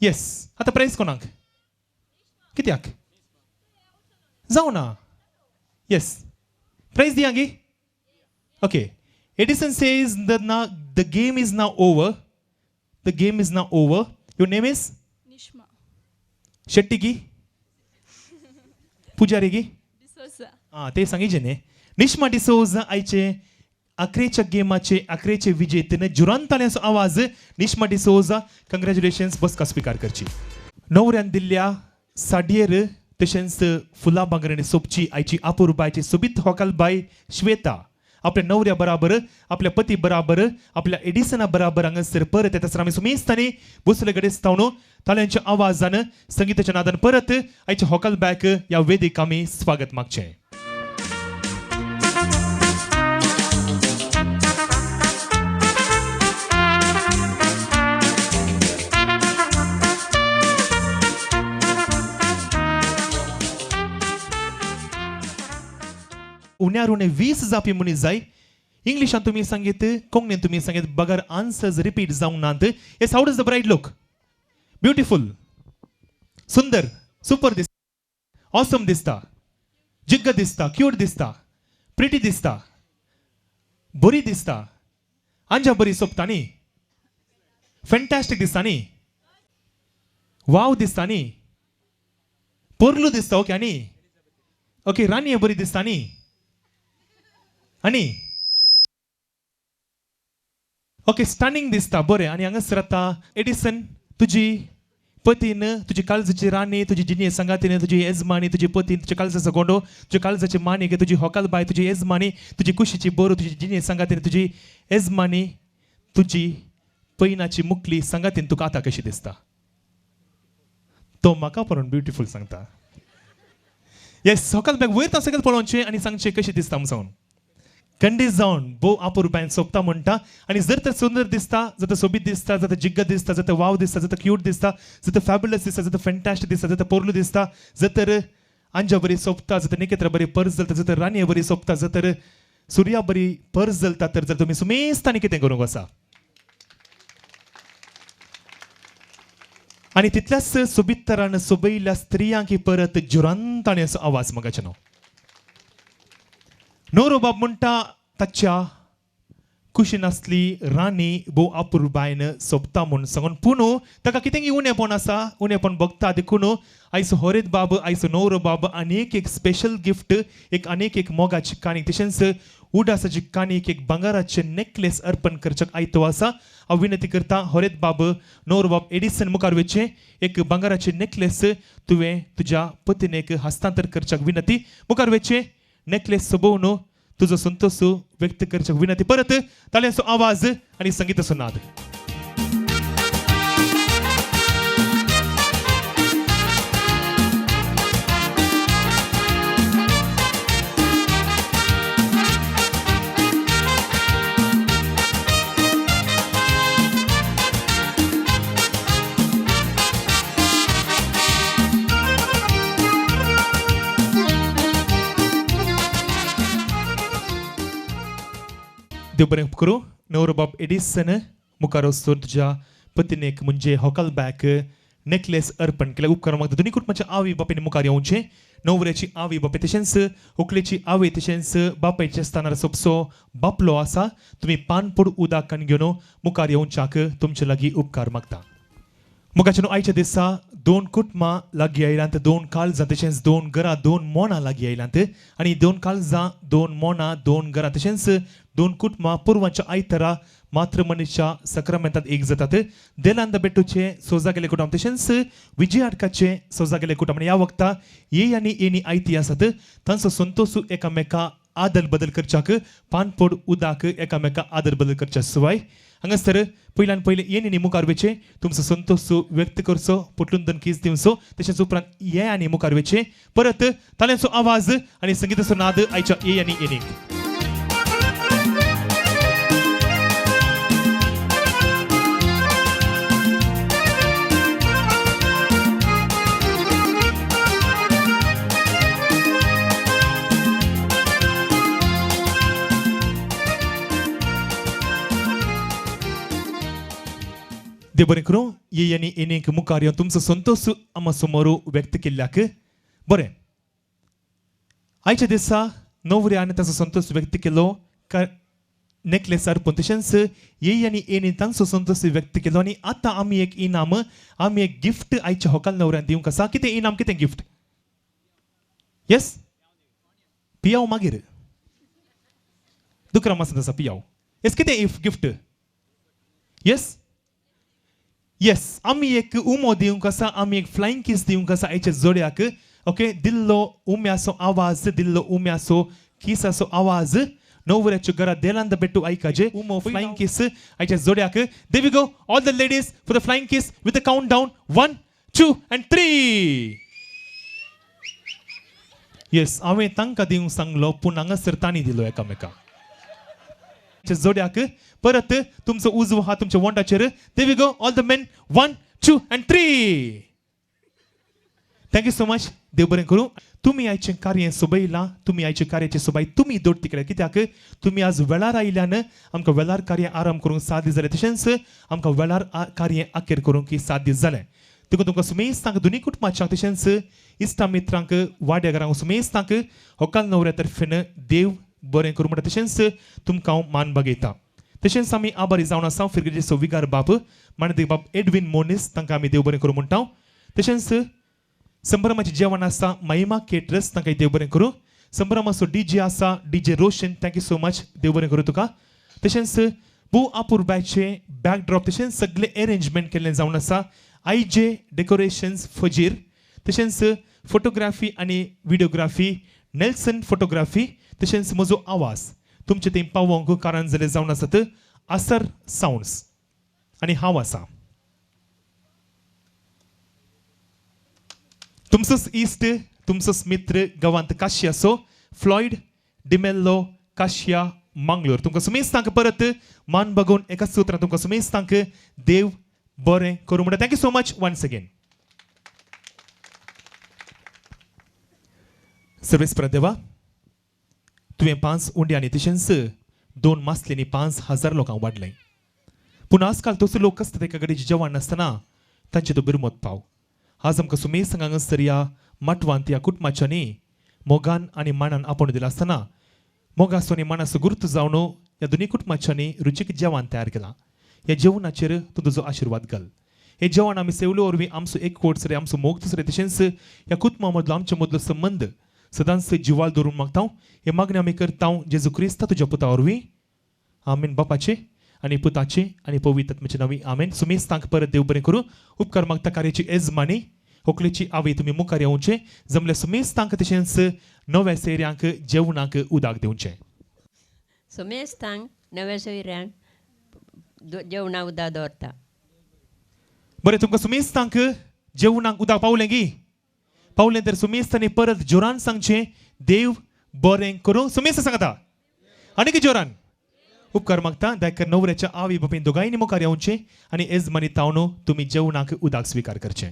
yes आतां प्रायज कोणाक कित्याक जावना येस प्रायज दिया गी okay Edison says the game is now over the game is now over your name is Nishma Shetty की पुजारी की डिसोजा ते सांगिचे न्ही निश्मा डिसोजा आयचे अकरेच्या गेमाचे अकरेचे विजेतेन जुरांताल्यांचो आवाज निश्मा डिसोजा कंग्रॅच्युलेशन्स बसका स्विकार करची नवऱ्यान दिल्ल्या साडयेर तशेंच फुलां बांगरणी सोपची आयची आपुरबायची सोबीत होकालबाई श्वेता आपल्या नवऱ्या बराबर आपल्या पती बराबर आपल्या एडिसना बराबर हांगासर परत येता आमी सुमेस्तांनी बसले गडेस्तावन ताल्यांच्या आवाजान संगीताच्या नादान परत आयच्या होकालबायक ह्या वेदीक आमी स्वागत मागचें उण्यार उणे 20 जापी मनीस जाय इंग्लिशान तुमी सांगीत कोंकणीन तुमी सांगीत बगर आन्सर्स रिपीट जावंक नात yes how does the bride look beautiful सुंदर सुपर दिसता ऑसम दिसता जिग्ग दिसता क्यूट दिसता प्रिटी दिसता बरी दिसता आंजा बरी सोपता न्ही फॅन्टॅस्टीक दिसता न्ही वाव दिसता न्ही पोरलू दिसता ओके आनी ओके राणी बरी दिसता न्ही आनी ओके स्टनिंग दिसता बरें आनी हांगासर आतां एडिसन तुजी पतीन तुजी काळजाची राणी तुजी जिने संगातीन तुजी येजमानी तुजी पतीन तुजे काळजाचो गोंडो तुजे काळजाची माणिक तुजी होकालबाय तुजी येजमानी तुजी कुशीची बोर तुजी जिने संगातीन तुजी येजमानी तुजी पैनाची मुखली संगातीन तुका आतां कशी दिसता तो म्हाका पळोवन ब्युटिफूल सांगता येस होकालबायक वयर सकयल पळोवचें आनी सांगचें कशी दिसता म्हणून कंडीस जावन भोव आपुरबायन सोंपता म्हणटा आनी जर तर सुंदर दिसता जर तर सोबीत दिसता जर तर जिग्ग दिसता जर तर वाव दिसता जर तर क्यूट दिसता जर तर फॅब्युलस दिसता जर तर फॅन्टॅस्टीक दिसता जर तर पोरलू दिसता जर तर आंजा बरी सोंपता जर तर निकेत्र बरी पर्स जलता जर तर राणी बरी सोंपता जर तर सुर्या बरी पर्स जलता तर जर तुमी सुमेस्तांनी कितें करूंक आसा आनी तितल्याच सोबीत तरान सोबयल्या स्त्रियांक परत जुरांताणी असो आवाज मगाचे न्हू नवरो बाब म्हणटा ताच्या कुशीन आसली राणी भोव आपुरबायन सोबता म्हूण सांगून पूण ताका कितेंय उणेपण आसा उणेपण भोगता देखून आयचो होरेत बाब आयचो नवरो बाब आनीक एक स्पेशल गिफ्ट आनीक एक मोगाची काणी तशेंच उडासाची काणीक एक भांगाराचे नेकलेस अर्पण करच्याक आयतो आसा हांव विनंती करता होरेत बाब नवरो बाब एडिसन मुखार वेचे एक भांगाराचे नेकलेस तुवें तुज्या पत्नीक हस्तांतर करच्याक विनंती मुखार वेचे नेकलेस सोबोवन तुजो संतोष व्यक्त करच्याक विनंती परत ताल्यांचो आवाज आनी संगीताचो नाद देव बरें करूं नवरो बाब एडिसन मुखार वचून तुज्या पत्नीक म्हणजे होकालबायक नेकलेस अर्पण केल्या उपकार मागता दोनी कुटुंबाच्या आवय बापायनी मुखार येवचें नवऱ्याची आवय बापाय तशेंच व्हंकलेची आवय तशेंच बापायच्या स्थानार सोबसो बापलो आसा तुमी पानपोड उदकान घेवन मुखार येवच्याक तुमचे लागीं उपकार मागता मुखाचे आयच्या दिसा 2 कुटुंबां लागीं आयलांत 2 काळजां तशेंच 2 घरां 2 मोनां लागीं आयलांत आनी 2 काळजां 2 मोनां 2 घरां तशेंच 2 कुटुंबां पुरवांच्या आयतारा मात्र मनशा सक्रामेंतांत एक जातात देलांद बेट्टूचे सोजा गेले कुटुंब तशेंच विजय आडकाचे सोजा गेले कुटुंब ह्या वक्ता ये आनी एनी आयती आसात तांचो संतोष एकामेका आदर बदल करच्याक पानपोड उदाक एकामेका आदर बदल करच्या सुवाय हांगासर पयल्यान पयले येनी मुखार वेचे तुमचो संतोष व्यक्त करचो पुटून दोन कीस दिवचो तशेंच उपरांत ये आनी मुखार वेचे परत ताल्यांचो आवाज आनी संगीताचो नाद आयच्या ये आनी येनीक देव बरें करूं ये आनी येनीक मुखार येवन तुमचो संतोष आमा समोर व्यक्त केल्ल्याक बरें आयच्या दिसा न्हवऱ्यान ताचो संतोष व्यक्त केलो नेकलेस अर्पण तशेंच ये आनी येनी तांचो संतोष व्यक्त केलो आनी आतां आमी एक इनाम आमी एक गिफ्ट आयच्या होकाल न्हवऱ्यान दिवंक आसा कितें इनाम कितें गिफ्ट येस पियाव मागीर दुकराम आसा तसा पियाव येस कितें इफ गिफ्ट येस येस आमी एक उमो दिवंक आसा आमी एक फ्लायंग किस दिवंक आसा आयच्या जोड्याक ओके दिल्लो उम्याचो आवाज दिल्लो उम्याचो किसाचो आवाज न्हवऱ्याच्या घरा देलांद बेट्टू आयकाजे उमो फ्लायंग किस आयच्या जोड्याक देवी गो all the ladies for the फ्लायंग kiss with the count down 1 2 and 3 yes हांवें तांकां दिवंक सांगलो पूण हांगासर तांणी दिलो एकामेका जोड्याक परत तुमचो उजवो हात तुमच्या वोंटाचेर देव we go all the men 1 2 and 3 thank you so much देव बरें करूं तुमी आयचें कार्य सोबयलां तुमी आयचे कार्याची सोबाय तुमी दोट तिकडे कित्याक तुमी आज वेळार आयल्यान आमकां वेळार कार्य आराम करूंक साध्य जालें तशेंच आमकां वेळार कार्य आखेर करूंक साध्य जालें देखून तुमकां सुमेस्तांक दोनी कुटुंबाच्या तशेंच इश्टा मित्रांक वाड्याघरांक सुमेस्तांक होकाल न्हवऱ्या तर्फेन देव बरें करूं म्हणटा तशेंच तुमकां हांव मान बागयतां तशेंच आमी आभारी जावन आसा फिरगेचो विगार बाब माणदेव बाब एडविन मोनीस तांकां आमी देव बरें करूं म्हणटा तशेंच संभ्रमाचें जेवण आसा महिमा केटरस तांकां देव बरें करूं संभ्रमाचो डीजे आसा DJ Roshan thank you so much देव बरें करूं तुका तशेंच भू आपुरबायचे बॅकड्रॉप तशेंच सगळे अरेंजमेंट केल्लें जावन आसा आयजे डेकोरेशन्स फजीर तशेंच फोटोग्राफी आनी व्हिडिओग्राफी नेल्सन फोटोग्राफी तशेंच म्हजो आवाज तुमचे थंय पावोवंक कारण जालें जावन आसात आसर सावंड्स आनी हांव आसा तुमचोच इश्ट तुमचोच मित्र गांवांत काशियाचो फ्लॉयड डिमेल्लो काशिया मांगलोर तुमकां सुमेस्तांक परत मान बागोवन एकाच सुत्रान तुमकां सुमेस्तांक देव बरें करूं म्हणटा thank you so much once again सर्वेस्परा देवा तुवें 5 उंड्यांनी तशेंच 2 मासलेंनी 5,000 लोकांक वाडलें पूण आजकाल तसो लोक आसता तेका कडेन जेवण नासतना तांचे तो बिरमोत पाव आज आमकां सुमेस हांगासर ह्या मटवांत ह्या कुटुंबाच्यांनी मोगान आनी मानान आपोवन दिला आसतना मोगाचो आनी मानाचो गुर्त जावन ह्या दोनी कुटुंबाच्यांनी रुचीक जेवण तयार केलां ह्या जेवणाचेर तूं तुजो आशिर्वाद घाल हे जेवण आमी सेवले वरवीं आमचो एक कोट सरे आमचो मोग दुसरे तशेंच ह्या कुटुंबा मदलो आमचे मदलो संबंद सदांच जिवाल दवरून मागता हे मागणी आमी करता जेजू क्रिस्ता तुज्या पुता वरवीं आमीन बापाचे आनी पुताचे आनी पवित्र आत्म्याचे नांवी आमेन सुमेस्तांक परत देव बरें करूं उपकार मागता कार्याची येजमानी होकलेची आवय तुमी मुखार येवचे जमले सुमेस्तांक तशेंच नव्या सोयऱ्यांक जेवणाक उदाक दिवचें सुमेस्तांक नव्या सोयऱ्यांक जेवणा उदक दवरता बरें तुमकां सुमेस्तांक जेवणाक उदक पावलें गी पावलें तर सुमेस्तांनी परत जोरान सांगचें देव बरें करूं सुमेस्त सांगता आनी जोरान उपकार मागता दायकर न्हवऱ्याच्या आवय बापायन दोगांयनी मुखार येवचें आनी येजमानी तावन तुमी जेवणाक उदक स्विकार करचें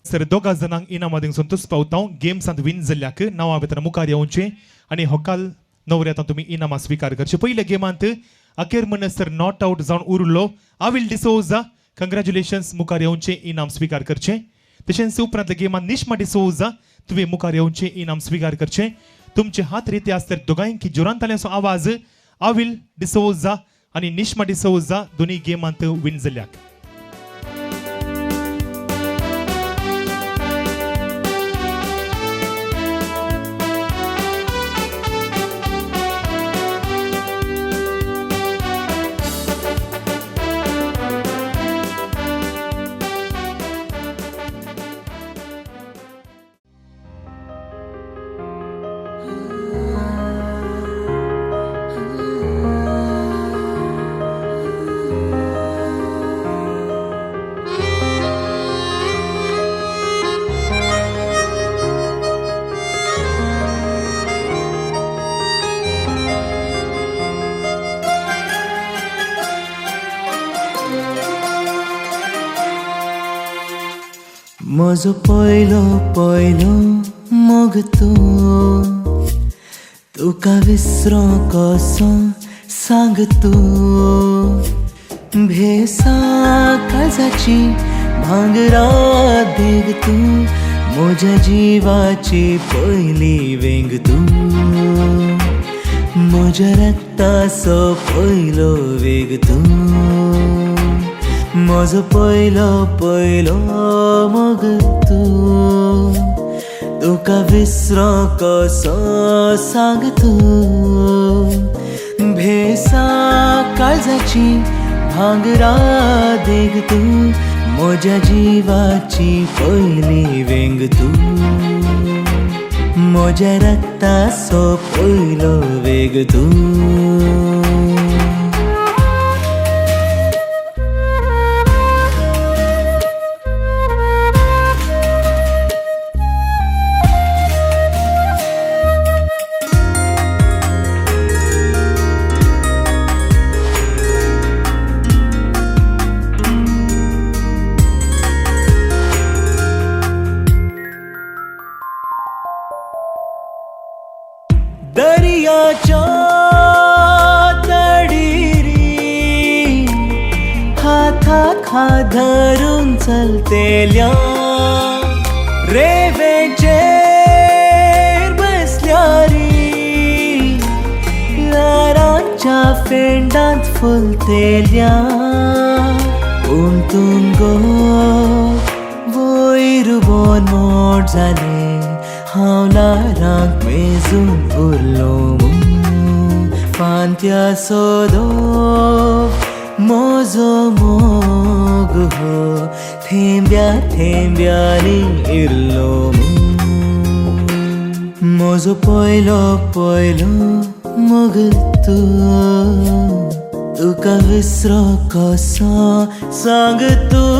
सर दोगा जाणांक इनामां दिवंक संतोश पावता गेम्सांत विन जाल्ल्याक नांवां भितर मुखार येवचें आनी होकाल न्हवऱ्यात तुमी इनामां स्विकार करचें पयल्या गेमांत अखेर म्हणसर नॉट आउट जावन उरलो आविल डिसोजा कंग्रॅच्युलेशन्स मुखार येवचें इनाम स्विकार करचें तशेंच उपरांत गेमांत निश्मा डिसोजा तुवें मुखार येवचें इनाम स्विकार करचें तुमचे हात रिते आसल्यार दोगांयकी जोरान ताल्यांचो आवाज आविल डिसोजा आणि निश्मा डिसोजा दोन्ही गेमांत विन जाल्यात. म्हजो पयलो पयलो मोग तूं, तुका विसरो कसो सांग तूं. भेसा काळजाची भांगरा देग तूं, म्हज्या जिवाची पयली वेंग तूं. म्हज्या रक्ताचो पयलो वेग तूं. म्हजो पयलो पयलो मोग तूं, तुका विसरो कसो सांग तूं. भेसा काळजाची भांगरा देग तूं, म्हज्या जिवाची पयली वेंग तूं. म्हज्या रक्ताचो पयलो वेग तूं. दर्याच्या तडीरी हाताक हात धरून चलतेल्या, रेवेचेर बसल्यारी लारांच्या फेंडांत फुलतेल्या. पूण तुमगो वयर बोन मोड जाले, हांव लारांक मेजून उरलो. पांत्या सोदो म्हजो मोग हो, थेंब्या थेंब्यांनी इरलो. म्हजो पयलो पयलो मोग तूं, तुका विसरो कसो सांग तूं.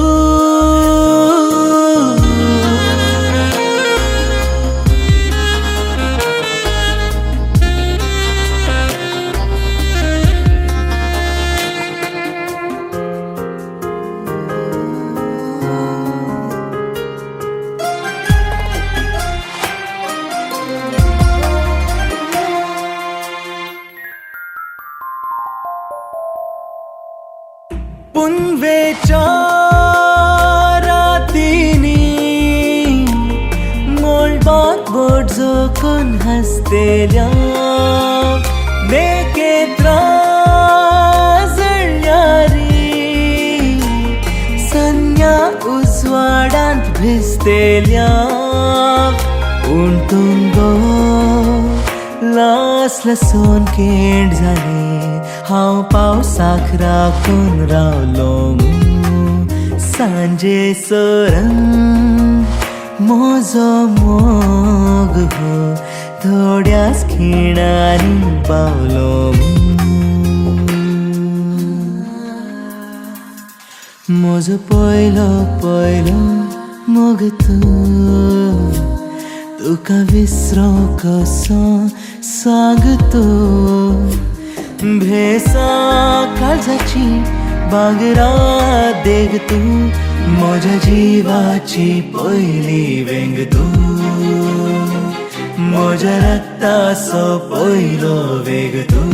पुनवेच्या रातीनी मोळबाक बोट जोखून हसतेल्या, मेकेत्रां जळल्यारी सन्या उजवाडांत भिजतेल्या. पूण तुमगो लास लसून केंड जाले, हांव पावसाक राखून रावलो. सांजे सोरन म्हजो मोग हो, थोड्याच खिणांनी पावलो. म्हजो पयलो पयलो मोग तूं, तुका विसरो कसो सांग तूं. भेसा काळजाची भांगरा देग तूं, म्हज्या जिवाची पयली वेंग तूं. म्हज्या रक्ताचो पयलो वेग तूं.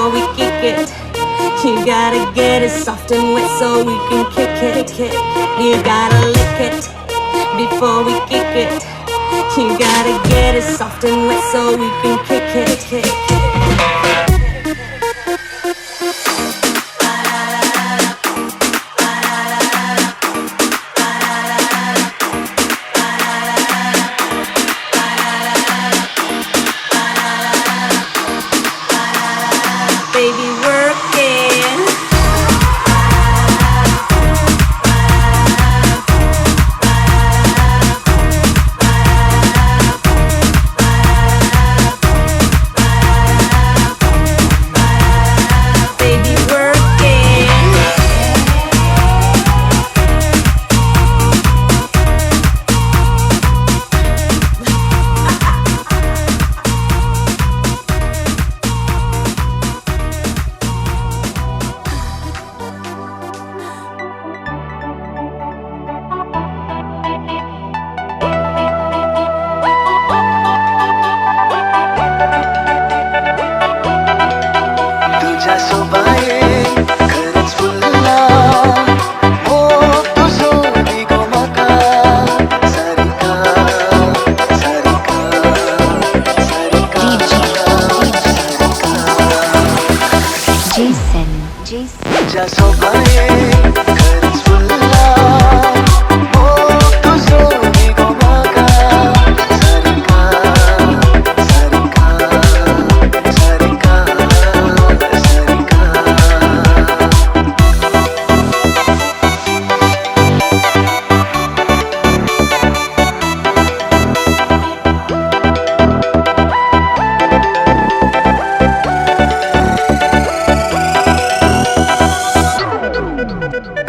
before we kick it. You gotta get it soft and wet so we can kick it. You gotta lick it before we kick it. You gotta get it soft and wet so we can kick it. Baby, work it. Baby, work it. तुझ्या सोबाये खरंच फुलला हो तू सोडी गो म्हाका सारिका सारिका तुझ्या सोबाये खरंच फुलला हो तू सोडी गो म्हाका सारिका सारिका सारिका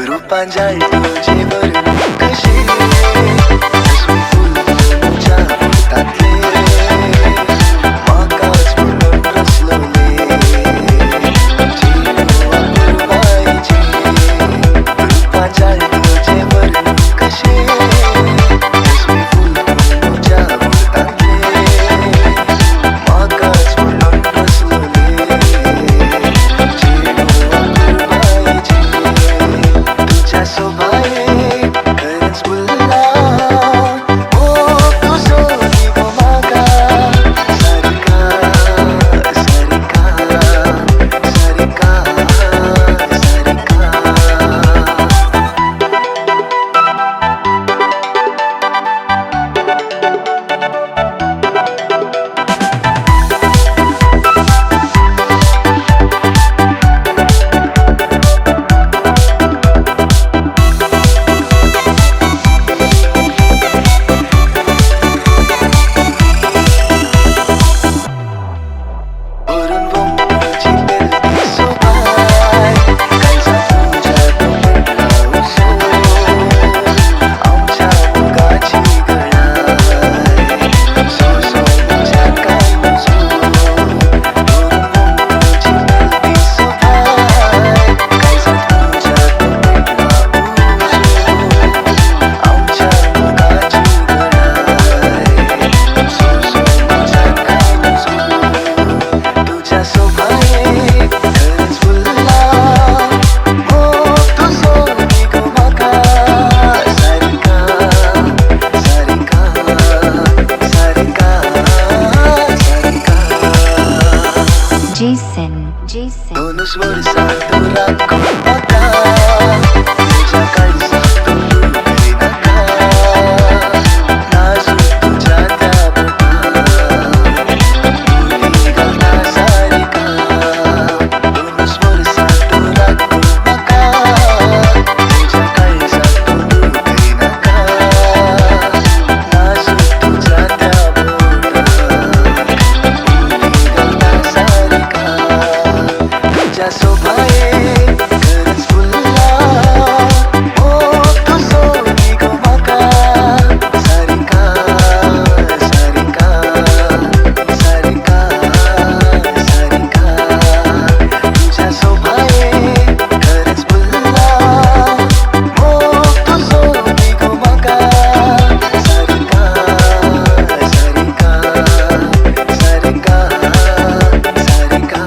रूपांजळ तुझे वरून कशी कसवी फुल तुझ्या हातातले म्हाकाच म्हणून रसलोले जीवा पुरवायची रूपांजळ तुझे वरून कशी कसवी फुल तुझ्या हातातले म्हाकाच म्हणून रसलोले जीवा पुरवायची तुझ्या सोबाये खरंच फुलला हो तू सोडी गो म्हाका सारिका सारिका सारिका सारिका वरून बोंबची तेलती सोबाय काळजा तुझ्या डोक्यातला उसळ आमच्या मुगाची गळाय सो सो तुझ्या काय नजो वरून बोंबची तेलती सोबाय काळजा तुझ्या डोक्यातला उसळ आमच्या मुगाची गळाय सो सो तुझ्या काय नजो तुझ्या सोबाये खरंच फुलला हो तू सोडी गो म्हाका सारिका सारिका सारिका सारिका दोनच वर्सां तू राखो म्हाका तुझ्या काळजात तू लुटली नाका नाजूक तुझ्या त्या बोटांत उडी घालता सारिका दोनच वर्सां तू राखो म्हाका तुझ्या काळजात तू लुटली नाका नाजूक तुझ्या त्या बोटांत उडी घालता सारिका तुझ्या सोबाये खरंच फुलला हो तू सोडी गो म्हाका सारिका सारिका सारिका सारिका तुझ्या सोबाये खरंच फुलला हो तू सोडी गो म्हाका Sarika Sarika Sarika Sarika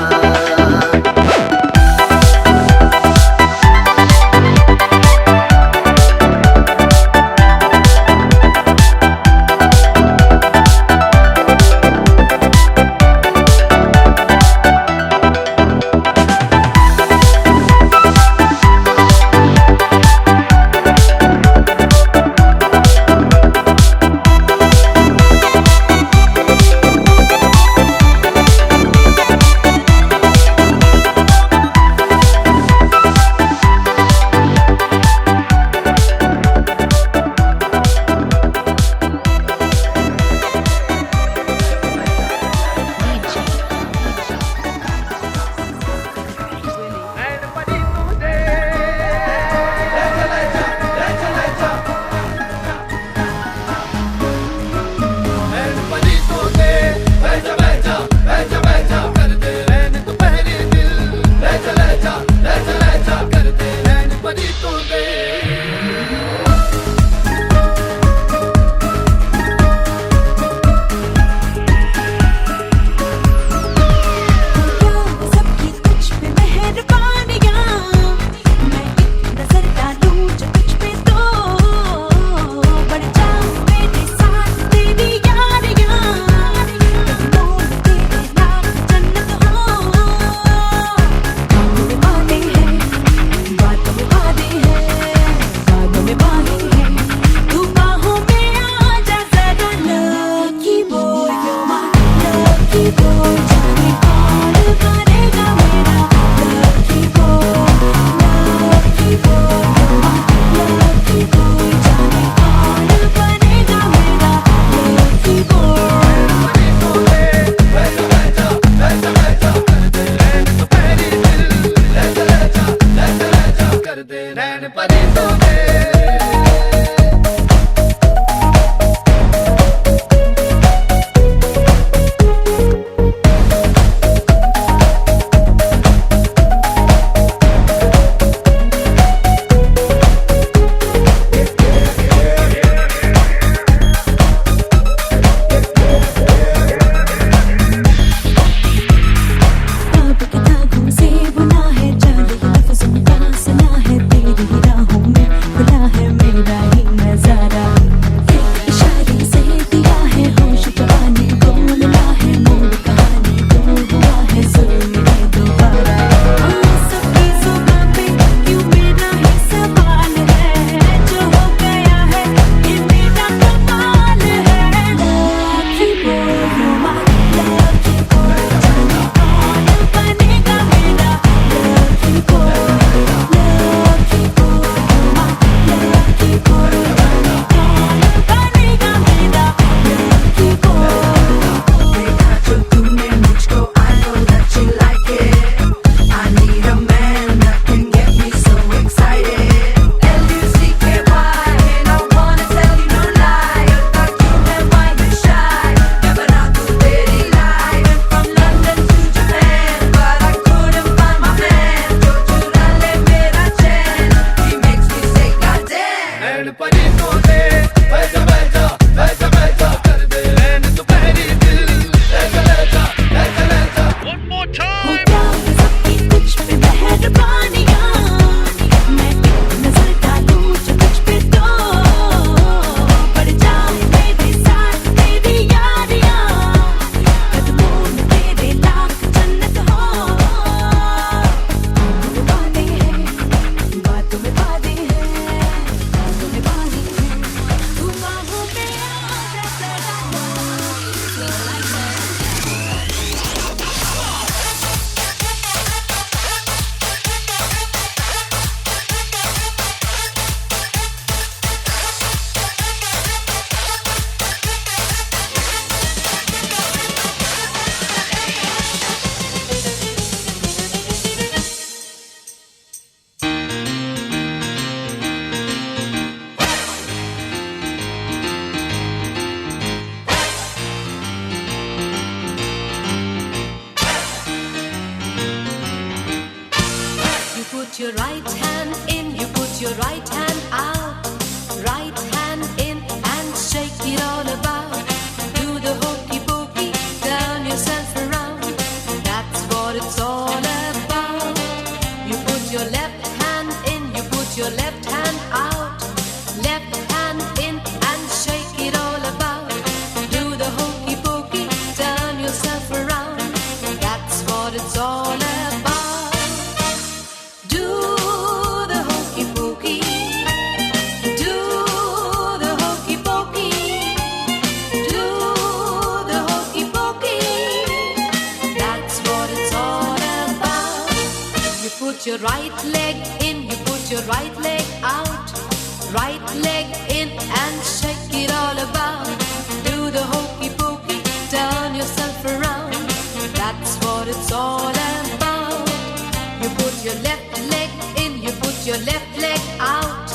put your right hand in, you put your right hand out, right hand in and shake it all about. Do the hokey pokey, turn yourself around. That's what it's all about. You put your left hand in, you put your left hand out, left hand in and shake it all about. Do the hokey pokey, turn yourself around. That's what it's all about. Do the hokey pokey, do the hokey pokey, do the hokey pokey. That's what it's all about. You put your right leg in, you put your right leg out, right leg in and shake it all about. Do the hokey pokey, turn yourself around. That's what it's all about. You put your left leg in, you put your left leg out,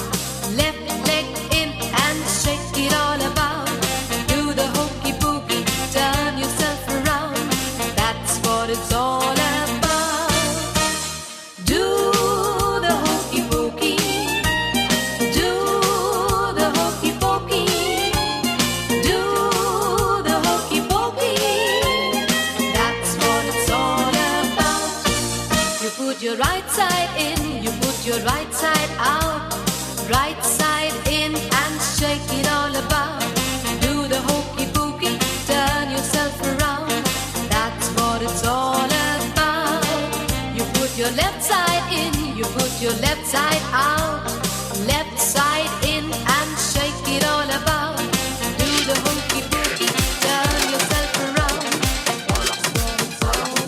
left leg in and shake it all about. Do the hokey pokey, turn yourself around. That's what it's all about. Do the hokey pokey, do the hokey pokey, do the hokey pokey. That's what it's all about. You put your right side in, you put your right side out, right side in and shake it all about. Do the hokey pokey, turn yourself around. That's what it's all about. You put your left side in, you put your left side out, left side in and shake it all about. Do the hokey pokey, turn yourself around. That's what it's all about.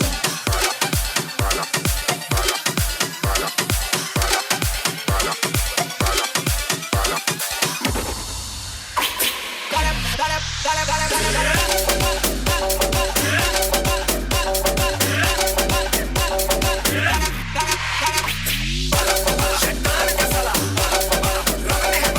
Shake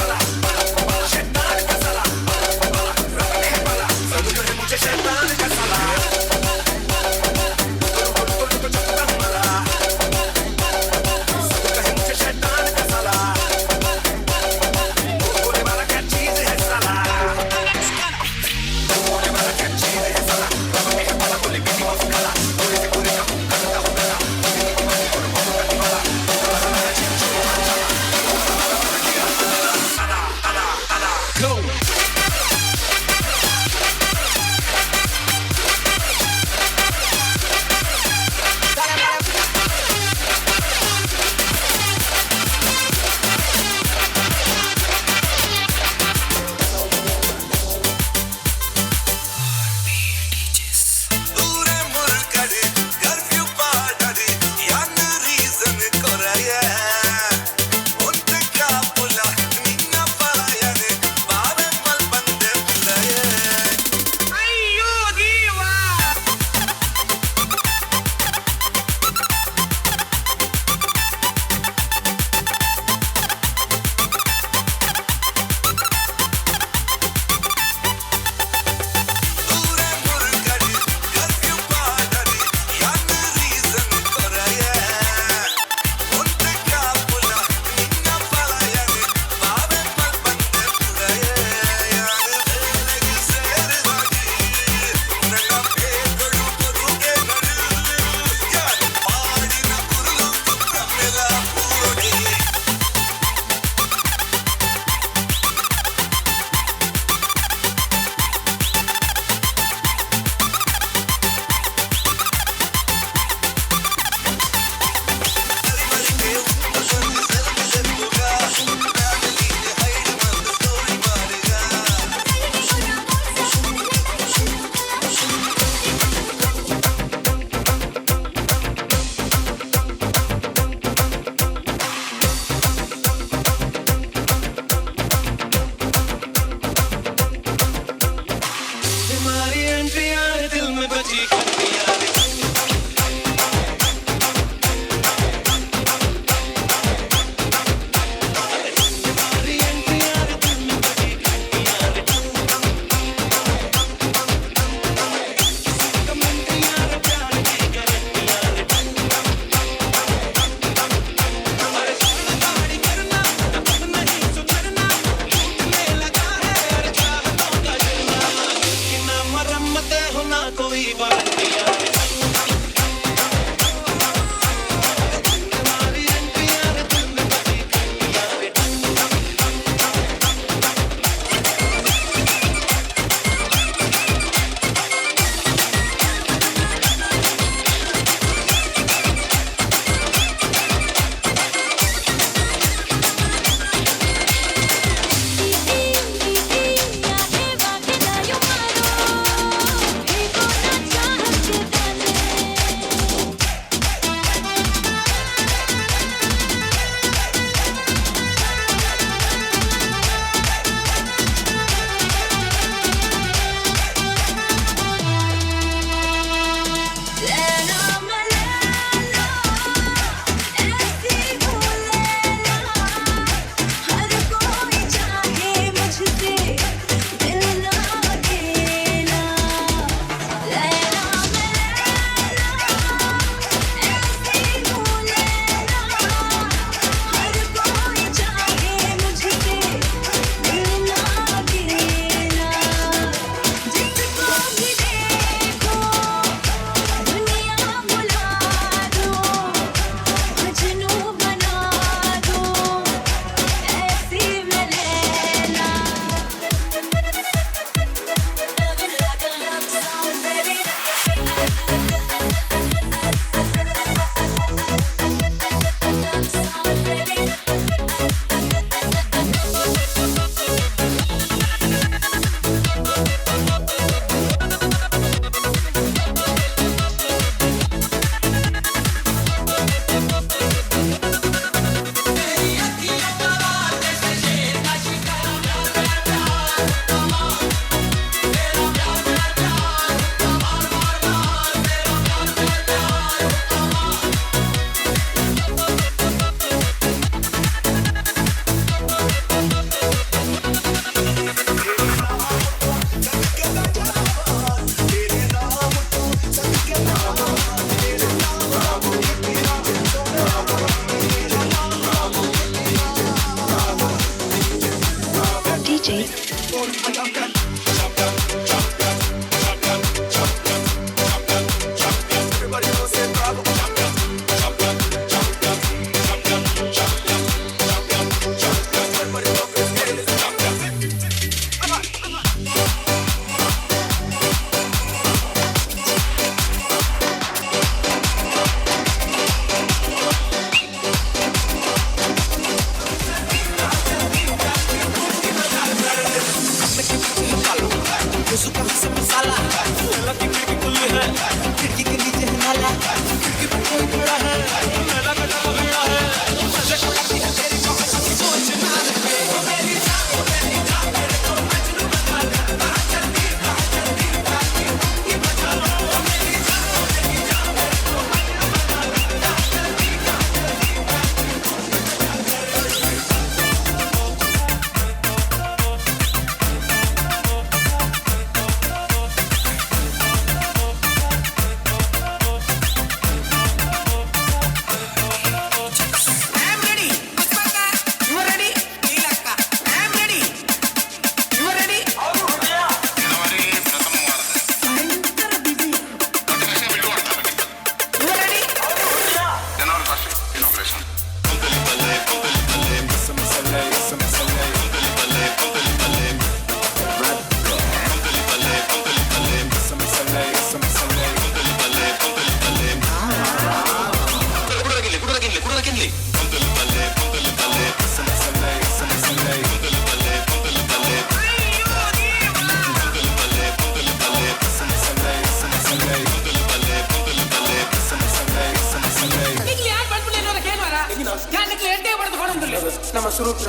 ನಮ್ಮ Swaroop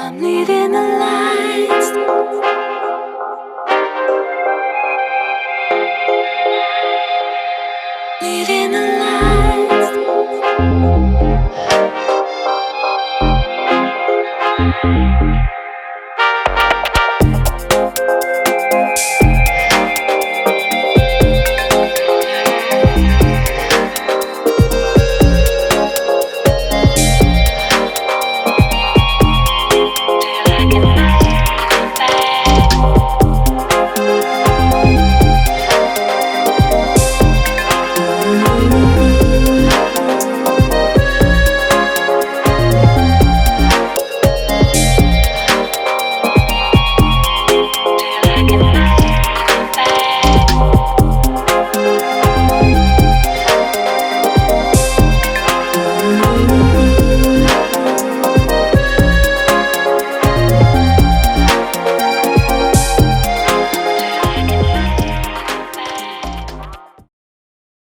I'm leading the lights. Leading the lights.